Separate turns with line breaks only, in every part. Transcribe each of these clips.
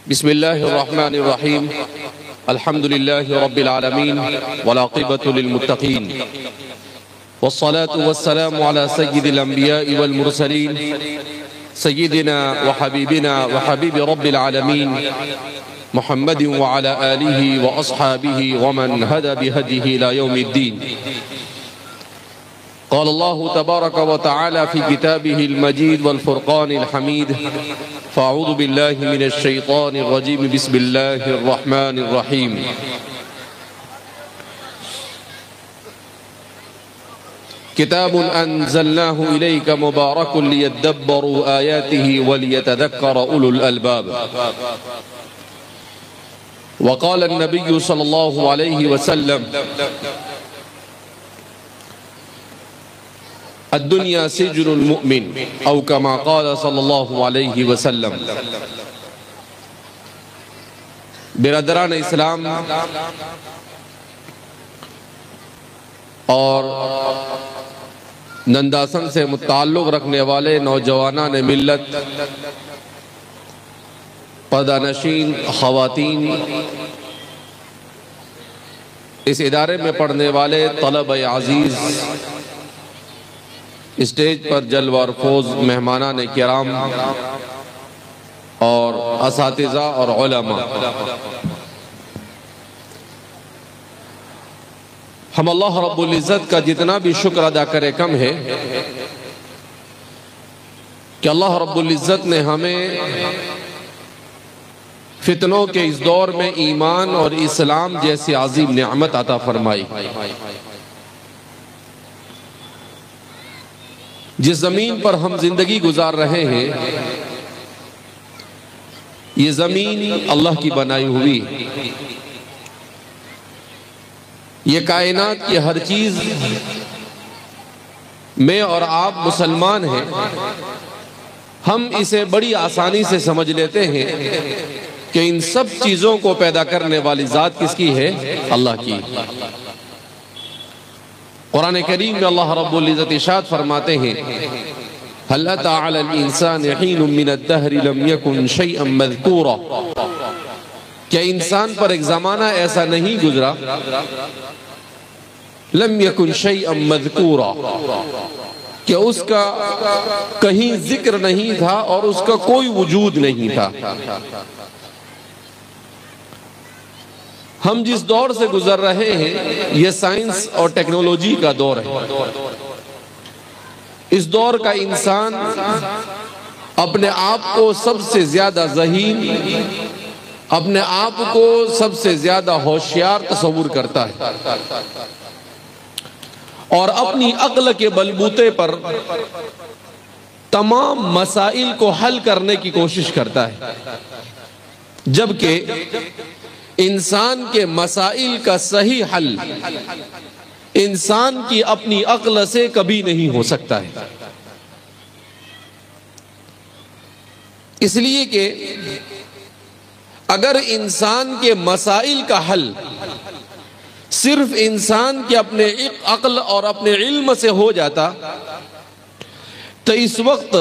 بسم الله الرحمن الرحيم. الحمد لله رب العالمين والعاقبة للمتقين، والصلاة والسلام على سيد الأنبياء والمرسلين سيدنا وحبيبنا وحبيب رب العالمين محمد وعلى آله وأصحابه ومن هدى بهديه إلى يوم الدين. قال الله تبارك وتعالى في كتابه المجيد والفرقان الحميد: فأعوذ بالله من الشيطان الرجيم، بسم الله الرحمن الرحيم. كتاب أنزلناه إليك مبارك ليدبروا آياته وليتذكر أولو الألباب. وقال النبي صلى الله عليه وسلم: الدنيا سجن المؤمن، او كما قال صلی اللہ علیہ وسلم. برادران اسلام اور ننداسن سے متعلق رکھنے والے نوجوانان ملت، پردہ نشین خواتین، اس ادارے میں پڑھنے والے طلبہ عزیز، اسٹیج پر جلوہ فوز مہمانان کرام اور اساتذہ اور علماء، ہم اللہ رب العزت کا جتنا بھی شکر ادا کرے کم ہے کہ اللہ رب العزت نے ہمیں فتنوں کے اس دور میں ایمان اور اسلام جیسی عظیم نعمت عطا فرمائی. جس زمین پر ہم زندگی گزار رہے ہیں، یہ زمین اللہ کی بنائی ہوئی، یہ کائنات کی ہر چیز میں اور آپ مسلمان ہیں، ہم اسے بڑی آسانی سے سمجھ لیتے ہیں کہ ان سب چیزوں کو پیدا کرنے والی ذات کس کی ہے؟ اللہ کی. قرآن کریم میں اللہ رب العزت ارشاد فرماتے ہیں: هل أتى على الإنسان حين من الدهر لم يكن شيئا مذكورا. کیا انسان پر ایک زمانہ ایسا نہیں گزرا، لم يكن شيئا مذكورا، کہ اس کا کہیں ذکر نہیں تھا اور اس کا کوئی وجود نہیں تھا. ہم جس دور سے گزر رہے ہیں یہ سائنس اور ٹیکنالوجی کا دور ہے. اس دور کا انسان اپنے آپ کو سب سے زیادہ ذہین، اپنے آپ کو سب سے زیادہ ہوشیار تصور کرتا ہے اور اپنی عقل کے بلبوتے پر تمام مسائل کو حل کرنے کی کوشش کرتا ہے، جبکہ انسان کے مسائل کا صحیح حل انسان کی اپنی عقل سے کبھی نہیں ہو سکتا ہے. اس لیے کہ اگر انسان کے مسائل کا حل صرف انسان کے اپنے عقل اور اپنے علم سے ہو جاتا تو اس وقت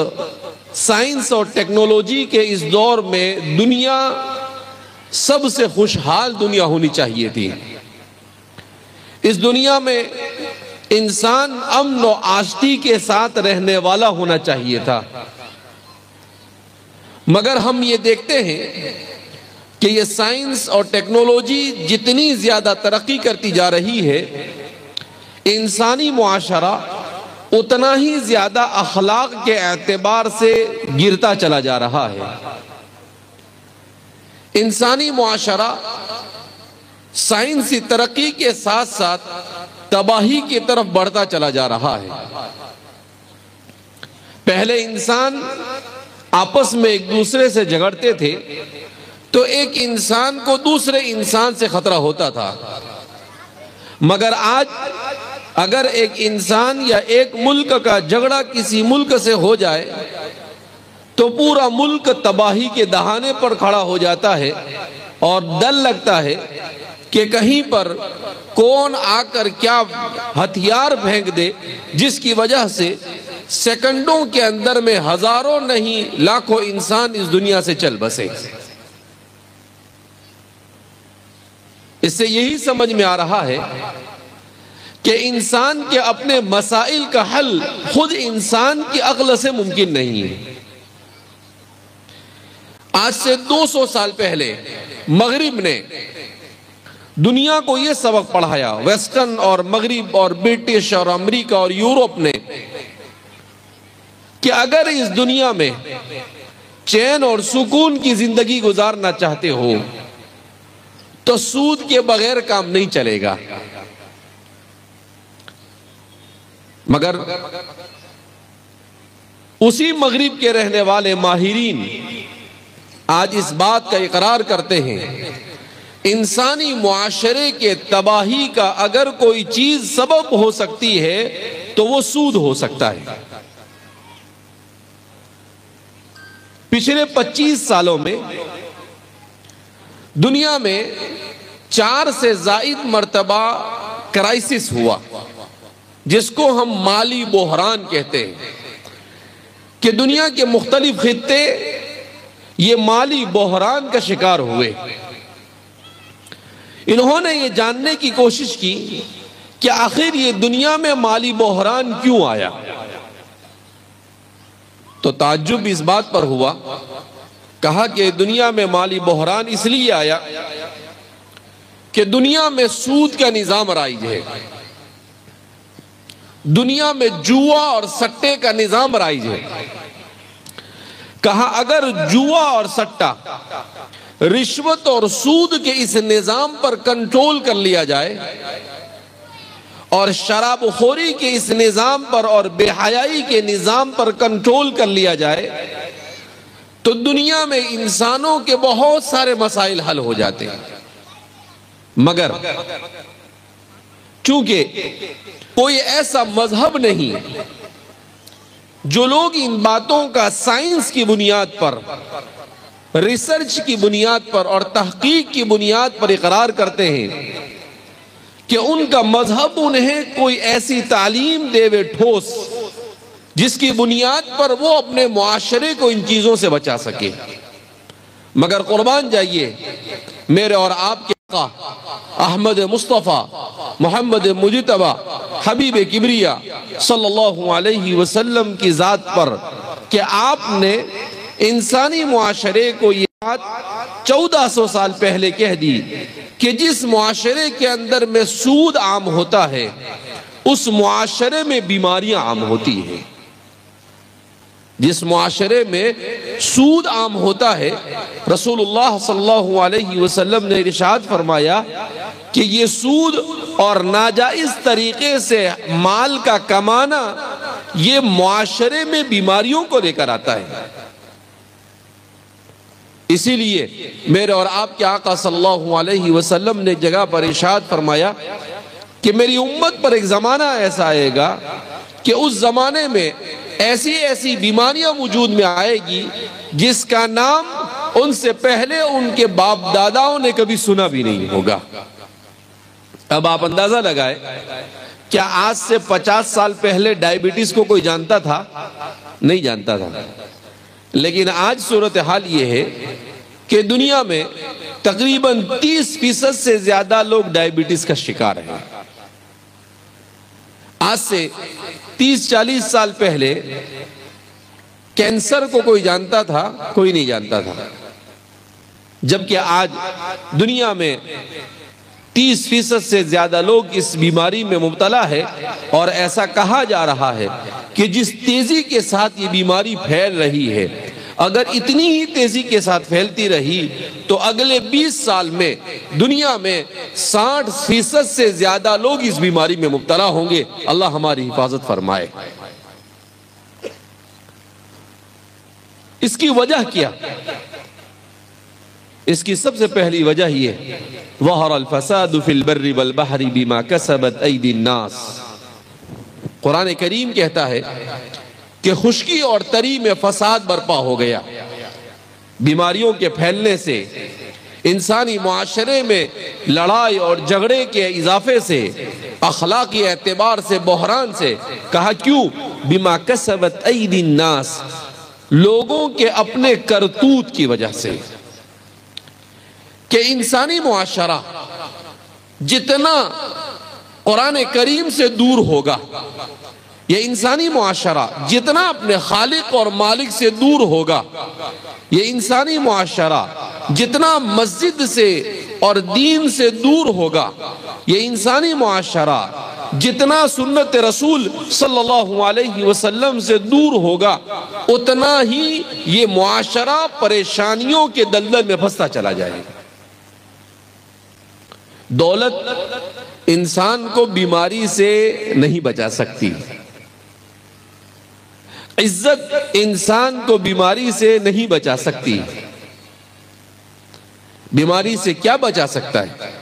سائنس اور ٹیکنالوجی کے اس دور میں دنیا سب سے خوشحال دنیا ہونی چاہیے تھی. اس دنیا میں انسان امن و آشتی کے ساتھ رہنے والا ہونا چاہیے تھا، مگر ہم یہ دیکھتے ہیں کہ یہ سائنس اور ٹیکنالوجی جتنی زیادہ ترقی کرتی جا رہی ہے، انسانی معاشرہ اتنا ہی زیادہ اخلاق کے اعتبار سے گرتا چلا جا رہا ہے. انسانی معاشرہ سائنسی ترقی کے ساتھ ساتھ تباہی کی طرف بڑھتا چلا جا رہا ہے. پہلے انسان آپس میں ایک دوسرے سے جھگڑتے تھے تو ایک انسان کو دوسرے انسان سے خطرہ ہوتا تھا، مگر آج اگر ایک انسان یا ایک ملک کا جھگڑا کسی ملک سے ہو جائے تو پورا ملک تباہی کے دہانے پر کھڑا ہو جاتا ہے اور ڈر لگتا ہے کہ کہیں پر کون آ کر کیا ہتھیار پھینک دے، جس کی وجہ سے سیکنڈوں کے اندر میں ہزاروں نہیں لاکھوں انسان اس دنیا سے چل بسے. اس سے یہی سمجھ میں آ رہا ہے کہ انسان کے اپنے مسائل کا حل خود انسان کی عقل سے ممکن نہیں ہے۔ آج سے 200 سال پہلے مغرب نے دنیا کو یہ سبق پڑھایا، ویسٹرن اور مغرب اور برٹش اور امریکہ اور یورپ نے، کہ اگر اس دنیا میں چین اور سکون کی زندگی گزارنا چاہتے ہو تو سود کے بغیر کام نہیں چلے گا۔ مگر اسی مغرب کے رہنے والے ماہرین آج اس بات کا اقرار کرتے ہیں، انسانی معاشرے کے تباہی کا اگر کوئی چیز سبب ہو سکتی ہے تو وہ سود ہو سکتا ہے۔ پچھلے 25 سالوں میں دنیا میں 4 سے زائد مرتبہ کرائسس ہوا، جس کو ہم مالی بحران کہتے ہیں، کہ دنیا کے مختلف خطے یہ مالی بحران کا شکار ہوئے۔ انہوں نے یہ جاننے کی کوشش کی کہ آخر یہ دنیا میں مالی بحران کیوں آیا، تو تعجب اس بات پر ہوا، کہا کہ دنیا میں مالی بحران اس لیے آیا کہ دنیا میں سود کا نظام رائج ہے، دنیا میں جوا اور سٹے کا نظام رائج ہے۔ کہا اگر جوا اور سٹا، رشوت اور سود کے اس نظام پر کنٹرول کر لیا جائے، اور شراب خوری کے اس نظام پر اور بے حیائی کے نظام پر کنٹرول کر لیا جائے، تو دنیا میں انسانوں کے بہت سارے مسائل حل ہو جاتے ہیں۔ مگر چونکہ کوئی ایسا مذہب نہیں جو لوگ ان باتوں کا سائنس کی بنیاد پر، ریسرچ کی بنیاد پر اور تحقیق کی بنیاد پر اقرار کرتے ہیں کہ ان کا مذہب انہیں کوئی ایسی تعلیم دے وے ٹھوس جس کی بنیاد پر وہ اپنے معاشرے کو ان چیزوں سے بچا سکے۔ مگر قربان جائیے میرے اور آپ کے آقا احمد مصطفیٰ محمد مجتبی حبیب کبریا صلی اللہ علیہ وسلم کی ذات پر، کہ آپ نے انسانی معاشرے کو یہ بات 1400 سال پہلے کہہ دی کہ جس معاشرے کے اندر میں سود عام ہوتا ہے اس معاشرے میں بیماریاں عام ہوتی ہیں۔ جس معاشرے میں سود عام ہوتا ہے، رسول اللہ صلی اللہ علیہ وسلم نے ارشاد فرمایا کہ یہ سود اور ناجائز طریقے سے مال کا کمانا یہ معاشرے میں بیماریوں کو لے کر آتا ہے۔ اسی لیے میرے اور آپ کے آقا صلی اللہ علیہ وسلم نے جگہ پر ارشاد فرمایا کہ میری امت پر ایک زمانہ ایسا آئے گا کہ اس زمانے میں ایسی ایسی بیماریاں وجود میں آئے گی جس کا نام ان سے پہلے ان کے باپ داداؤں نے کبھی سنا بھی نہیں ہوگا۔ اب آپ اندازہ لگائے، کیا آج سے 50 سال پہلے ڈائیبٹیز کو کوئی جانتا تھا؟ نہیں جانتا تھا۔ لیکن آج صورتحال یہ ہے کہ دنیا میں تقریباً 30% سے زیادہ لوگ ڈائیبٹیز کا شکار ہیں۔ آج سے 30-40 سال پہلے کینسر کو کوئی جانتا تھا؟ کوئی نہیں جانتا تھا۔ جبکہ آج دنیا میں 30% سے زیادہ لوگ اس بیماری میں مبتلا ہے، اور ایسا کہا جا رہا ہے کہ جس تیزی کے ساتھ یہ بیماری پھیل رہی ہے، اگر اتنی ہی تیزی کے ساتھ پھیلتی رہی تو اگلے 20 سال میں دنیا میں 60% سے زیادہ لوگ اس بیماری میں مبتلا ہوں گے۔ اللہ ہماری حفاظت فرمائے۔ اس کی وجہ کیا؟ اس کی سب سے پہلی وجہ یہ ظہر الفساد فی البر والبحر بما کسبت ایدی الناس۔ قرآن کریم کہتا ہے کہ خشکی اور تری میں فساد برپا ہو گیا، بیماریوں کے پھیلنے سے، انسانی معاشرے میں لڑائی اور جھگڑے کے اضافے سے، اخلاقی اعتبار سے، بحران سے۔ کہا کیوں؟ بما کسبت ایدی الناس، لوگوں کے اپنے کرتوت کی وجہ سے۔ کہ انسانی معاشرہ جتنا قرآن کریم سے دور ہوگا، یہ انسانی معاشرہ جتنا اپنے خالق اور مالک سے دور ہوگا، یہ انسانی معاشرہ جتنا مسجد سے اور دین سے دور ہوگا، یہ انسانی معاشرہ جتنا سنت رسول صلی اللہ علیہ وسلم سے دور ہوگا، اتنا ہی یہ معاشرہ پریشانیوں کے دلدل میں پھنستا چلا جائے گا۔ دولت انسان کو بیماری سے نہیں بچا سکتی، عزت انسان کو بیماری سے نہیں بچا سکتی۔ بیماری سے کیا بچا سکتا ہے؟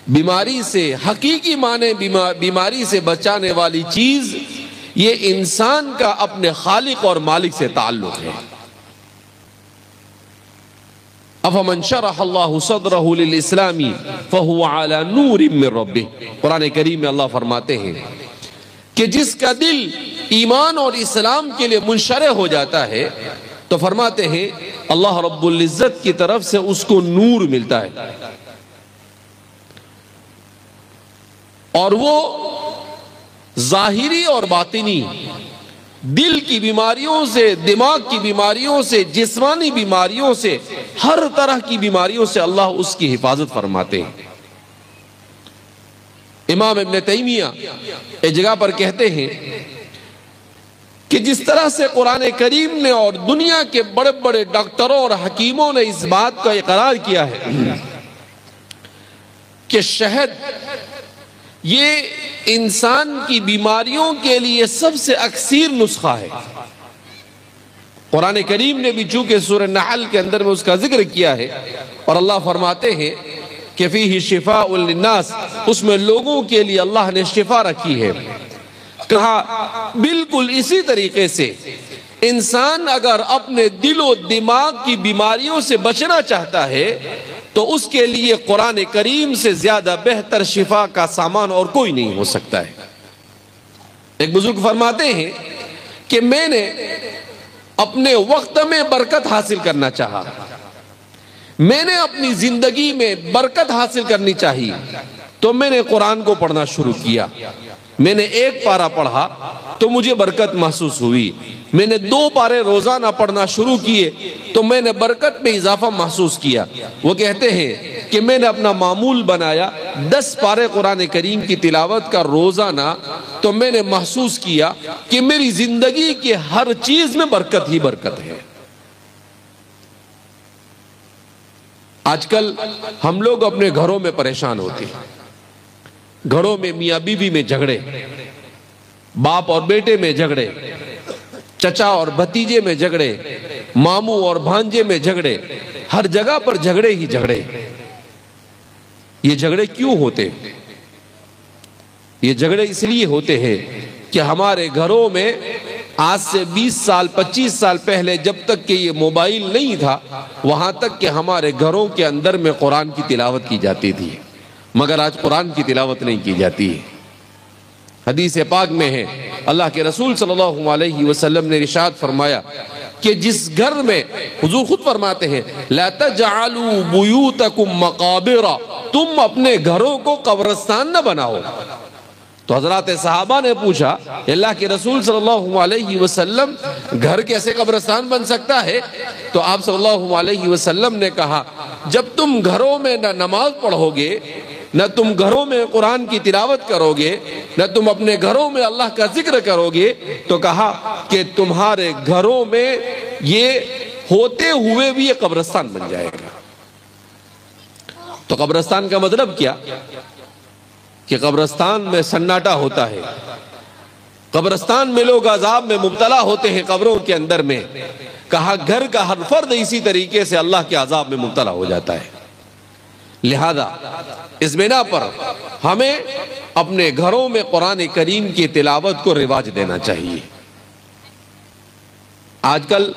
بیماری سے حقیقی معنی بیماری سے بچانے والی چیز یہ انسان کا اپنے خالق اور مالک سے تعلق ہے۔ افمن شرح اللہ صدرہ للاسلام فہو علی نور من ربہ، قرآن کریم میں اللہ فرماتے ہیں کہ جس کا دل ایمان اور اسلام کے لیے منشرح ہو جاتا ہے تو فرماتے ہیں اللہ رب العزت کی طرف سے اس کو نور ملتا ہے، اور وہ ظاہری اور باطنی دل کی بیماریوں سے، دماغ کی بیماریوں سے، جسمانی بیماریوں سے، ہر طرح کی بیماریوں سے اللہ اس کی حفاظت فرماتے ہیں۔ امام ابن تیمیہ ایک جگہ پر کہتے ہیں کہ جس طرح سے قرآن کریم نے اور دنیا کے بڑے بڑے ڈاکٹروں اور حکیموں نے اس بات کا اقرار کیا ہے کہ شہد یہ انسان کی بیماریوں کے لیے سب سے اکثر نسخہ ہے، قرآن کریم نے بھی چونکہ سورہ نحل کے اندر میں اس کا ذکر کیا ہے، اور اللہ فرماتے ہیں کہ فیہ شفاء للناس، اس میں لوگوں کے لیے اللہ نے شفا رکھی ہے۔ کہا بالکل اسی طریقے سے انسان اگر اپنے دل و دماغ کی بیماریوں سے بچنا چاہتا ہے تو اس کے لیے قرآن کریم سے زیادہ بہتر شفا کا سامان اور کوئی نہیں ہو سکتا ہے۔ ایک بزرگ فرماتے ہیں کہ میں نے اپنے وقت میں برکت حاصل کرنا چاہا، میں نے اپنی زندگی میں برکت حاصل کرنی چاہی تو میں نے قرآن کو پڑھنا شروع کیا۔ میں نے ایک پارہ پڑھا تو مجھے برکت محسوس ہوئی، میں نے 2 پارے روزانہ پڑھنا شروع کیے تو میں نے برکت میں اضافہ محسوس کیا۔ وہ کہتے ہیں کہ میں نے اپنا معمول بنایا 10 پارے قرآن کریم کی تلاوت کا روزانہ، تو میں نے محسوس کیا کہ میری زندگی کے ہر چیز میں برکت ہی برکت ہے۔ آج کل ہم لوگ اپنے گھروں میں پریشان ہوتے ہیں، گھروں میں میاں بیوی میں جھگڑے، باپ اور بیٹے میں جھگڑے، چچا اور بھتیجے میں جھگڑے، ماموں اور بھانجے میں جھگڑے، ہر جگہ پر جھگڑے ہی جھگڑے۔ یہ جھگڑے کیوں ہوتے؟ یہ جھگڑے اس لیے ہوتے ہیں کہ ہمارے گھروں میں آج سے 20 سال 25 سال پہلے جب تک کہ یہ موبائل نہیں تھا، وہاں تک کہ ہمارے گھروں کے اندر میں قرآن کی تلاوت کی جاتی تھی، مگر آج قرآن کی تلاوت نہیں کی جاتی ہے۔ حدیث پاک میں ہے اللہ کے رسول صلی اللہ علیہ وسلم نے ارشاد فرمایا کہ جس گھر میں، حضور خود فرماتے ہیں لا تجعلوا بیوتکم مقابر، تم اپنے گھروں کو قبرستان نہ بناؤ۔ تو حضرات صحابہ نے پوچھا اللہ کے رسول صلی اللہ علیہ وسلم گھر کیسے قبرستان بن سکتا ہے؟ تو آپ صلی اللہ علیہ وسلم نے کہا جب تم گھروں میں نہ نماز پڑھو گے، نہ تم گھروں میں قرآن کی تلاوت کرو گے، نہ تم اپنے گھروں میں اللہ کا ذکر کرو گے، تو کہا کہ تمہارے گھروں میں یہ ہوتے ہوئے بھی یہ قبرستان بن جائے گا۔ تو قبرستان کا مطلب کیا؟ کہ قبرستان میں سناٹا ہوتا ہے، قبرستان میں لوگ عذاب میں مبتلا ہوتے ہیں قبروں کے اندر میں۔ کہا گھر کا ہر فرد اسی طریقے سے اللہ کے عذاب میں مبتلا ہو جاتا ہے۔ لہذا اس بنا پر ہمیں اپنے گھروں میں قرآن کریم کی تلاوت کو رواج دینا چاہیے۔ آج کل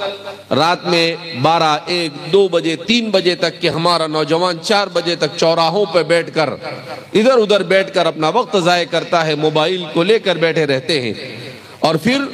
رات میں 12، 1، 2 بجے 3 بجے تک کہ ہمارا نوجوان 4 بجے تک چوراہوں پہ بیٹھ کر ادھر ادھر بیٹھ کر اپنا وقت ضائع کرتا ہے، موبائل کو لے کر بیٹھے رہتے ہیں، اور پھر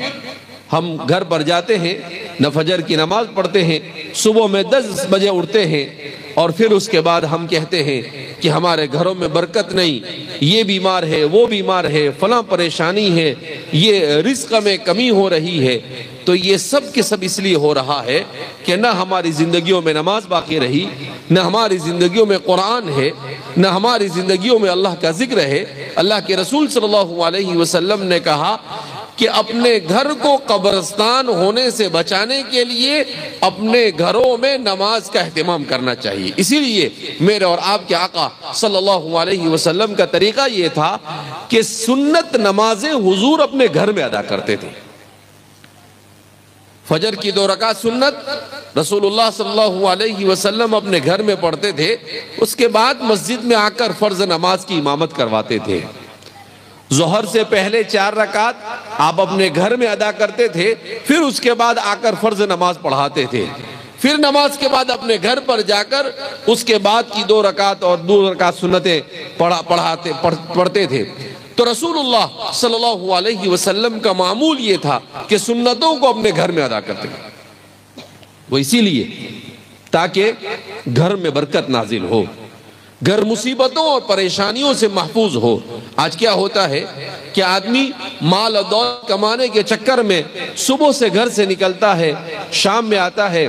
ہم گھر پر جاتے ہیں، نہ فجر کی نماز پڑھتے ہیں، صبح میں 10 بجے اٹھتے ہیں، اور پھر اس کے بعد ہم کہتے ہیں کہ ہمارے گھروں میں برکت نہیں، یہ بیمار ہے، وہ بیمار ہے، فلاں پریشانی ہے، یہ رزق میں کمی ہو رہی ہے، تو یہ سب کے سب اس لیے ہو رہا ہے کہ نہ ہماری زندگیوں میں نماز باقی رہی، نہ ہماری زندگیوں میں قرآن ہے، نہ ہماری زندگیوں میں اللہ کا ذکر ہے۔ اللہ کے رسول صلی اللہ علیہ وسلم نے کہا کہ اپنے گھر کو قبرستان ہونے سے بچانے کے لیے اپنے گھروں میں نماز کا اہتمام کرنا چاہیے۔ اسی لیے میرے اور آپ کے آقا صلی اللہ علیہ وسلم کا طریقہ یہ تھا کہ سنت نمازیں حضور اپنے گھر میں ادا کرتے تھے۔ فجر کی 2 رکعت سنت رسول اللہ صلی اللہ علیہ وسلم اپنے گھر میں پڑھتے تھے، اس کے بعد مسجد میں آ کر فرض نماز کی امامت کرواتے تھے۔ ظہر سے پہلے 4 رکعت آپ اپنے گھر میں ادا کرتے تھے، پھر اس کے بعد آ کر فرض نماز پڑھاتے تھے، پھر نماز کے بعد اپنے گھر پر جا کر اس کے بعد کی 2 رکعت اور 2 رکعت سنتیں پڑھتے تھے۔ تو رسول اللہ صلی اللہ علیہ وسلم کا معمول یہ تھا کہ سنتوں کو اپنے گھر میں ادا کرتے ہیں، وہ اسی لیے تاکہ گھر میں برکت نازل ہو، گھر مصیبتوں اور پریشانیوں سے محفوظ ہو۔ آج کیا ہوتا ہے کہ آدمی مال اور دولت کمانے کے چکر میں صبح سے گھر سے نکلتا ہے، شام میں آتا ہے،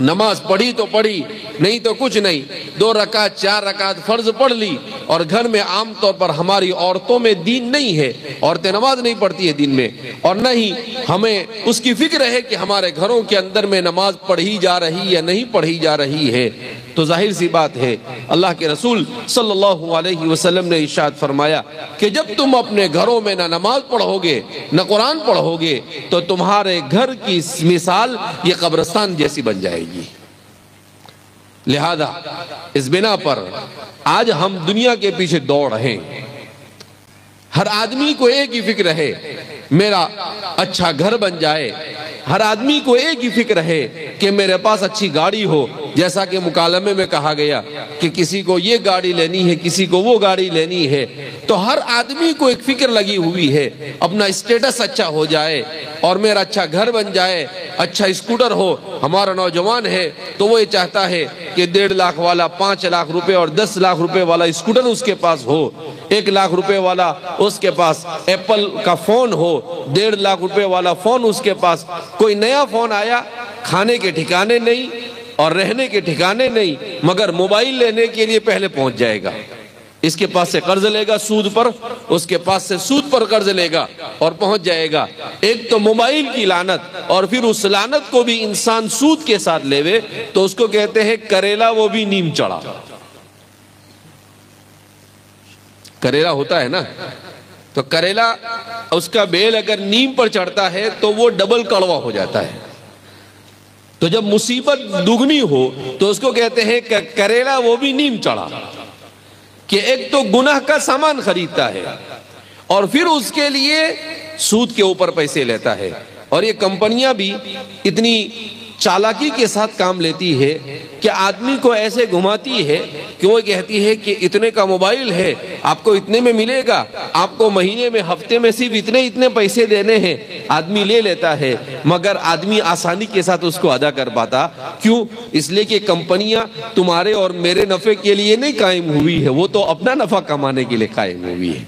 نماز پڑھی تو پڑھی، نہیں تو کچھ نہیں، 2 رکعت 4 رکعت فرض پڑھ لی، اور گھر میں عام طور پر ہماری عورتوں میں دین نہیں ہے، عورتیں نماز نہیں پڑھتی ہے دن میں، اور نہ ہی ہمیں اس کی فکر ہے کہ ہمارے گھروں کے اندر میں نماز پڑھی جا رہی یا نہیں پڑھی جا رہی ہے۔ تو ظاہر سی بات ہے اللہ کے رسول صلی اللہ علیہ وسلم نے ارشاد فرمایا کہ جب تم اپنے گھروں میں نہ نماز پڑھو گے نہ قرآن پڑھو گے تو تمہارے گھر کی مثال یہ قبرستان جیسی بن جائے گی۔ لہذا اس بنا پر آج ہم دنیا کے پیچھے دوڑ رہے ہیں، ہر آدمی کو ایک ہی فکر ہے میرا اچھا گھر بن جائے، ہر آدمی کو ایک ہی فکر ہے کہ میرے پاس اچھی گاڑی ہو، جیسا کہ مکالمے میں کہا گیا کہ کسی کو یہ گاڑی لینی ہے، کسی کو وہ گاڑی لینی ہے، تو ہر آدمی کو ایک فکر لگی ہوئی ہے اپنا اسٹیٹس اچھا ہو جائے اور میرا اچھا گھر بن جائے، اچھا اسکوٹر ہو۔ ہمارا نوجوان ہے تو وہ یہ چاہتا ہے کہ 1.5 لاکھ والا 5 لاکھ روپے اور 10 لاکھ روپے والا اسکوٹر اس کے پاس ہو، 1 لاکھ روپے والا اس کے پاس ایپل کا فون ہو، 1.5 لاکھ روپے والا فون اس کے پاس۔ کوئی نیا فون آیا، کھانے کے ٹھکانے نہیں اور رہنے کے ٹھکانے نہیں، مگر موبائل لینے کے لیے پہلے پہنچ جائے گا، اس کے پاس سے قرض لے گا سود پر، اس کے پاس سے سود پر قرض لے گا اور پہنچ جائے گا۔ ایک تو موبائل کی لعنت، اور پھر اس لعنت کو بھی انسان سود کے ساتھ لیوے تو اس کو کہتے ہیں کریلا وہ بھی نیم چڑھا۔ کریلا ہوتا ہے نا، تو کریلا اس کا بیل اگر نیم پر چڑھتا ہے تو وہ ڈبل کڑوا ہو جاتا ہے، تو جب مصیبت دگنی ہو تو اس کو کہتے ہیں کہ کریلا وہ بھی نیم چڑھا، کہ ایک تو گناہ کا سامان خریدتا ہے اور پھر اس کے لیے سود کے اوپر پیسے لیتا ہے۔ اور یہ کمپنیاں بھی اتنی چالاکی کے ساتھ کام لیتی ہے کہ آدمی کو ایسے گھماتی ہے کہ وہ کہتی ہے کہ اتنے کا موبائل ہے، آپ کو اتنے میں ملے گا، آپ کو مہینے میں ہفتے میں صرف اتنے پیسے دینے ہیں۔ آدمی لے لیتا ہے مگر آدمی آسانی کے ساتھ اس کو ادا کر پاتا، کیوں؟ اس لیے کہ کمپنیاں تمہارے اور میرے نفع کے لیے نہیں قائم ہوئی ہے، وہ تو اپنا نفع کمانے کے لیے قائم ہوئی ہے۔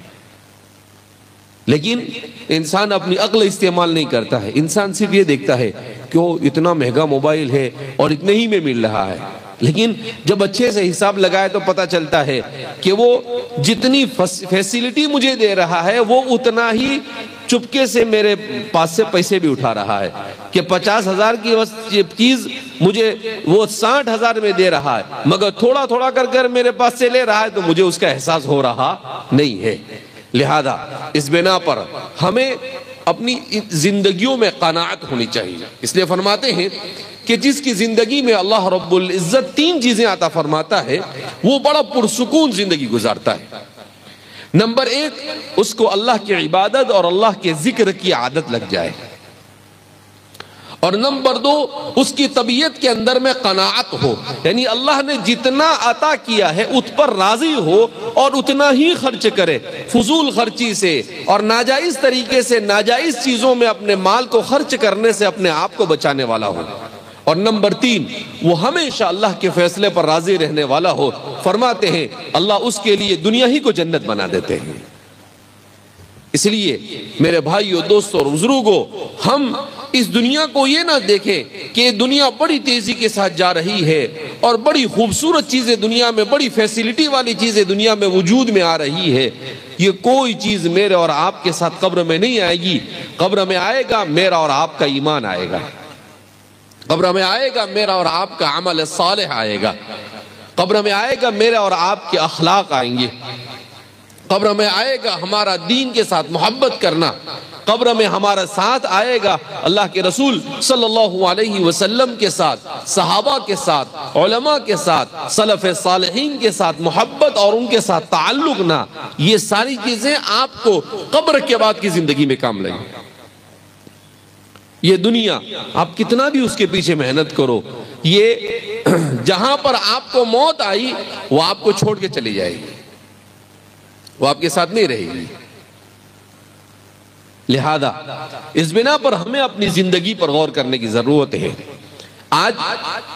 لیکن انسان اپنی عقل استعمال نہیں کرتا ہے، انسان صرف یہ دیکھتا ہے کہ وہ اتنا مہنگا موبائل ہے اور اتنے ہی میں مل رہا ہے، لیکن جب اچھے سے حساب لگائے تو پتہ چلتا ہے کہ وہ جتنی فیسیلٹی مجھے دے رہا ہے وہ اتنا ہی چپکے سے میرے پاس سے پیسے بھی اٹھا رہا ہے، کہ 50,000 کی چیز مجھے وہ 60,000 میں دے رہا ہے، مگر تھوڑا تھوڑا کر میرے پاس سے لے رہا ہے تو مجھے اس کا احساس ہو رہا نہیں ہے۔ لہذا اس بنا پر ہمیں اپنی زندگیوں میں قناعت ہونی چاہیے۔ اس لیے فرماتے ہیں کہ جس کی زندگی میں اللہ رب العزت 3 چیزیں عطا فرماتا ہے وہ بڑا پرسکون زندگی گزارتا ہے۔ نمبر 1، اس کو اللہ کی عبادت اور اللہ کے ذکر کی عادت لگ جائے، اور نمبر 2، اس کی طبیعت کے اندر میں قناعت ہو، یعنی اللہ نے جتنا عطا کیا ہے اس پر راضی ہو اور اتنا ہی خرچ کرے، فضول خرچی سے اور ناجائز طریقے سے ناجائز چیزوں میں اپنے مال کو خرچ کرنے سے اپنے آپ کو بچانے والا ہو۔ اور نمبر 3 وہ ہمیشہ اللہ کے فیصلے پر راضی رہنے والا ہو. فرماتے ہیں اللہ اس کے لیے دنیا ہی کو جنت بنا دیتے ہیں. اس لیے میرے بھائیو، دوستو اور بزرگوں، ہم اس دنیا کو یہ نہ دیکھیں کہ یہ دنیا بڑی تیزی کے ساتھ جا رہی ہے اور بڑی خوبصورت چیزیں دنیا میں، بڑی فیسیلیٹی والی چیزیں دنیا میں وجود میں آ رہی ہے. یہ کوئی چیز میرے اور آپ کے ساتھ قبر میں نہیں آئے گی. قبر میں آئے گا میرا اور آپ کا ایمان آئے گا. قبر میں آئے گا میرا اور آپ کا عمل صالح آئے گا. قبر میں آئے گا میرا اور آپ کے اخلاق آئیں گے. قبر میں آئے گا ہمارا دین کے ساتھ محبت کرنا. قبر میں ہمارا ساتھ آئے گا اللہ کے رسول صلی اللہ علیہ وسلم کے ساتھ، صحابہ کے ساتھ، علماء کے ساتھ، سلف صالحین کے ساتھ محبت اور ان کے ساتھ تعلق نہ. یہ ساری چیزیں آپ کو قبر کے بعد کی زندگی میں کام لیں گے. یہ دنیا آپ کتنا بھی اس کے پیچھے محنت کرو، یہ جہاں پر آپ کو موت آئی وہ آپ کو چھوڑ کے چلی جائے گی، وہ آپ کے ساتھ نہیں رہے گی. لہذا اس بنا پر ہمیں اپنی زندگی پر غور کرنے کی ضرورت ہے. آج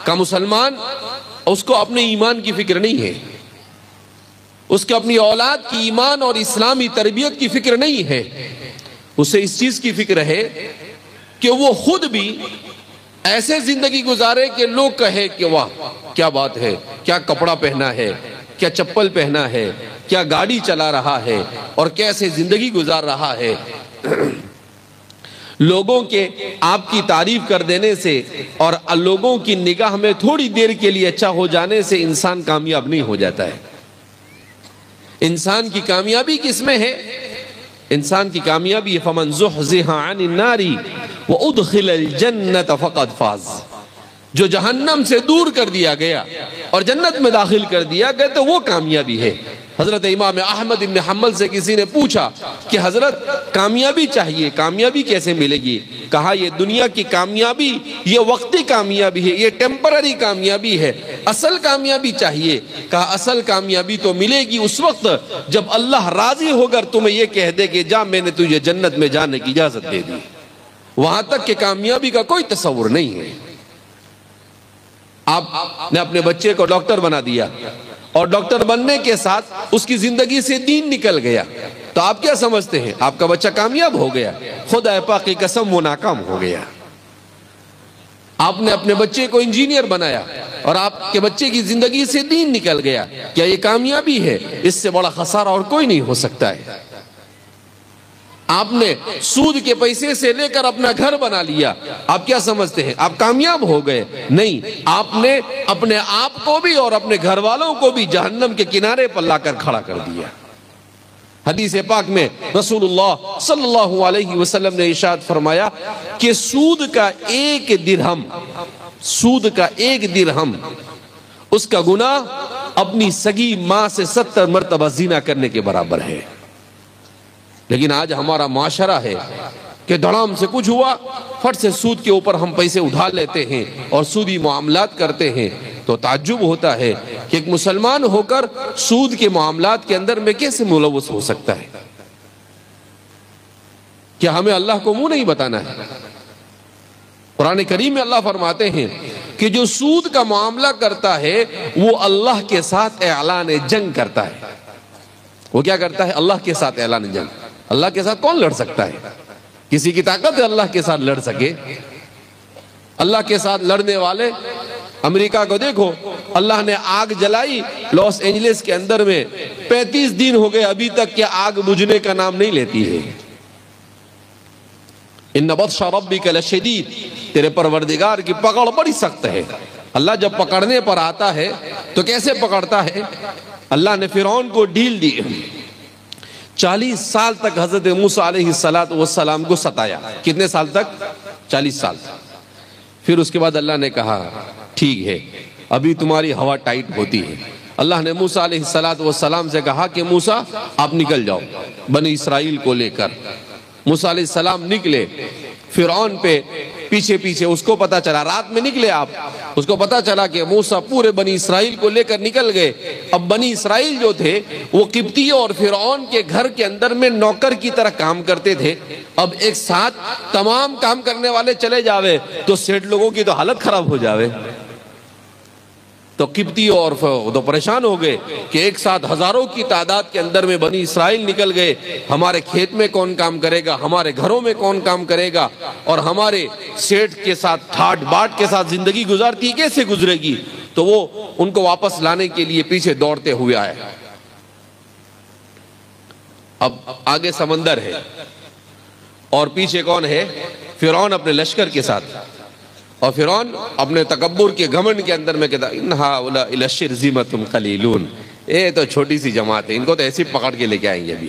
کا مسلمان، اس کو اپنے ایمان کی فکر نہیں ہے، اس کو اپنی اولاد کی ایمان اور اسلامی تربیت کی فکر نہیں ہے. اسے اس چیز کی فکر ہے کہ وہ خود بھی ایسے زندگی گزارے کہ لوگ کہے کہ واہ کیا بات ہے، کیا کپڑا پہنا ہے، کیا چپل پہنا ہے، کیا گاڑی چلا رہا ہے اور کیسے زندگی گزار رہا ہے. لوگوں کے آپ کی تعریف کر دینے سے اور لوگوں کی نگاہ میں تھوڑی دیر کے لیے اچھا ہو جانے سے انسان کامیاب نہیں ہو جاتا ہے. انسان کی کامیابی کس میں ہے؟ انسان کی کامیابی فمن زحزح عن النار وادخل الجنت فقد فاز. جو جہنم سے دور کر دیا گیا اور جنت میں داخل کر دیا گیا تو وہ کامیابی ہے. حضرت امام احمد بن حنبل سے کسی نے پوچھا کہ حضرت کامیابی چاہیے، کامیابی کیسے ملے گی؟ کہا یہ دنیا کی کامیابی یہ وقتی کامیابی ہے، یہ ٹیمپرری کامیابی ہے. اصل کامیابی چاہیے. کہا اصل کامیابی تو ملے گی اس وقت جب اللہ راضی ہو کر تمہیں یہ کہہ دے کہ جا میں نے تجھے جنت میں جانے کی اجازت دے دی. وہاں تک کہ کامیابی کا کوئی تصور نہیں ہے. آپ نے اپنے بچے کو ڈاکٹر بنا دیا اور ڈاکٹر بننے کے ساتھ اس کی زندگی سے دین نکل گیا تو آپ کیا سمجھتے ہیں؟ آپ کا بچہ کامیاب ہو گیا؟ خدا پاک کی قسم وہ ناکام ہو گیا. آپ نے اپنے بچے کو انجینئر بنایا اور آپ کے بچے کی زندگی سے دین نکل گیا. کیا یہ کامیابی ہے؟ اس سے بڑا خسارہ اور کوئی نہیں ہو سکتا ہے. آپ نے سود کے پیسے سے لے کر اپنا گھر بنا لیا، آپ کیا سمجھتے ہیں؟ آپ کامیاب ہو گئے؟ نہیں، آپ نے اپنے آپ کو بھی اور اپنے گھر والوں کو بھی جہنم کے کنارے پر لا کر کھڑا کر دیا. حدیث پاک میں رسول اللہ صلی اللہ علیہ وسلم نے ارشاد فرمایا کہ سود کا ایک درہم اس کا گناہ اپنی سگی ماں سے 70 مرتبہ زنا کرنے کے برابر ہے. لیکن آج ہمارا معاشرہ ہے کہ دھڑام سے کچھ ہوا فٹ سے سود کے اوپر ہم پیسے اٹھا لیتے ہیں اور سودی معاملات کرتے ہیں. تو تعجب ہوتا ہے کہ ایک مسلمان ہو کر سود کے معاملات کے اندر میں کیسے ملوث ہو سکتا ہے؟ کیا ہمیں اللہ کو منہ نہیں بتانا ہے؟ قرآن کریم میں اللہ فرماتے ہیں کہ جو سود کا معاملہ کرتا ہے وہ اللہ کے ساتھ اعلان جنگ کرتا ہے. وہ کیا کرتا ہے؟ اللہ کے ساتھ اعلان جنگ. اللہ کے ساتھ کون لڑ سکتا ہے؟ کسی کی طاقت ہے اللہ کے ساتھ لڑ سکے؟ اللہ کے ساتھ لڑنے والے امریکہ کو دیکھو، اللہ نے آگ جلائی لاس اینجلس کے اندر میں 35 دن ہو گئے ابھی تک کہ آگ بجھنے کا نام نہیں لیتی ہے. ان بطش ربک لشدید، تیرے پروردگار کی پکڑ بڑی سخت ہے. اللہ جب پکڑنے پر آتا ہے تو کیسے پکڑتا ہے؟ اللہ نے فرعون کو ڈھیل دی. 40 سال تک حضرت موسیٰ علیہ السلام کو ستایا. کتنے سال تک؟ 40 سال. پھر اس کے بعد اللہ نے کہا ٹھیک ہے ابھی تمہاری ہوا ٹائٹ ہوتی ہے. اللہ نے موسیٰ علیہ السلام سے کہا کہ موسیٰ آپ نکل جاؤ بنی اسرائیل کو لے کر. موسیٰ علیہ السلام نکلے. فرعون پہ پیچھے پیچھے اس کو پتا چلا، رات میں نکلے آپ، اس کو پتا چلا کہ موسیٰ پورے بنی اسرائیل کو لے کر نکل گئے۔ اب بنی اسرائیل جو تھے وہ قبطیوں اور فرعون کے گھر کے اندر میں نوکر کی طرح کام کرتے تھے۔ اب ایک ساتھ تمام کام کرنے والے چلے جاوے تو سیٹھ لوگوں کی تو حالت خراب ہو جاوے۔ تو قبطی اور تو پریشان ہو گئے کہ ایک ساتھ ہزاروں کی تعداد کے اندر میں بنی اسرائیل نکل گئے، ہمارے کھیت میں کون کام کرے گا، ہمارے گھروں میں کون کام کرے گا، اور ہمارے سیٹھ کے ساتھ ٹھاٹ باٹ کے ساتھ زندگی گزارتی کیسے گزرے گی؟ تو وہ ان کو واپس لانے کے لیے پیچھے دوڑتے ہوئے آئے۔ اب آگے سمندر ہے اور پیچھے کون ہے؟ فرعون اپنے لشکر کے ساتھ، اور فرعون اپنے تکبر کے گھمنڈ کے اندر میں کہتا ان ہؤلاء لشرذمۃ قلیلون، یہ تو چھوٹی سی جماعت ہے، ان کو تو ایسی پکڑ کے لے کے آئیں گے ابھی۔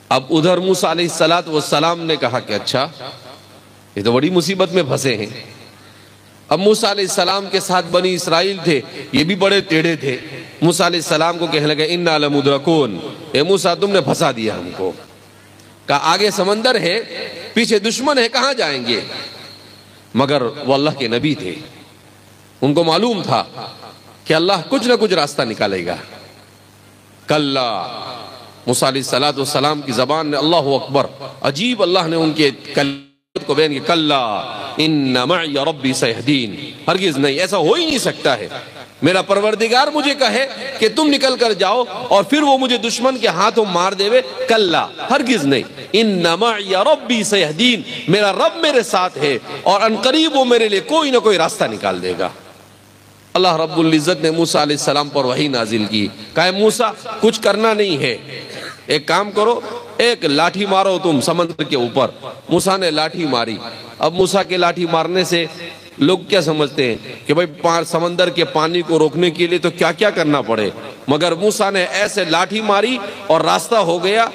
اب ادھر موسیٰ علیہ السلام نے کہا کہ اچھا یہ تو بڑی مصیبت میں پھنسے ہیں۔ اب موسیٰ علیہ السلام کے ساتھ بنی اسرائیل تھے، یہ بھی بڑے ٹیڑھے تھے۔ موسیٰ علیہ السلام کو کہنے لگے انا لمدرکون، اے موسیٰ تم نے پھنسا دیا ہم کو۔ کہا آگے سمندر ہے، پیچھے دشمن ہے، کہاں جائیں گے؟ مگر وہ اللہ کے نبی تھے، ان کو معلوم تھا کہ اللہ کچھ نہ کچھ راستہ نکالے گا۔ کلا، موسیٰ علیہ السلام کی زبان نے اللہ اکبر، عجیب اللہ نے ان کے کلمات کو بیان کیا، کلا ان معی ربی سیہدین، ہرگز نہیں، ایسا ہو ہی نہیں سکتا ہے، میرا پروردگار مجھے کہے کہ تم نکل کر جاؤ اور پھر وہ مجھے دشمن کے ہاتھوں مار دے وے، کلا، ہرگز نہیں، ان معی ربی سیہدین، میرا رب میرے ساتھ ہے اور عنقریب وہ میرے لیے کوئی نہ کوئی راستہ نکال دے گا۔ اللہ رب العزت نے موسیٰ علیہ السلام پر وحی نازل کی، کہا موسیٰ کچھ کرنا نہیں ہے، ایک کام کرو، ایک لاٹھی مارو تم سمندر کے اوپر۔ موسیٰ نے لاٹھی ماری۔ اب موسیٰ کے لاٹھی مارنے سے لوگ کیا سمجھتے ہیں کہ بھائی سمندر کے پانی کو روکنے کے لیے تو کیا کیا کرنا پڑے، مگر موسیٰ نے ایسے لاٹھی ماری اور راستہ ہو گیا،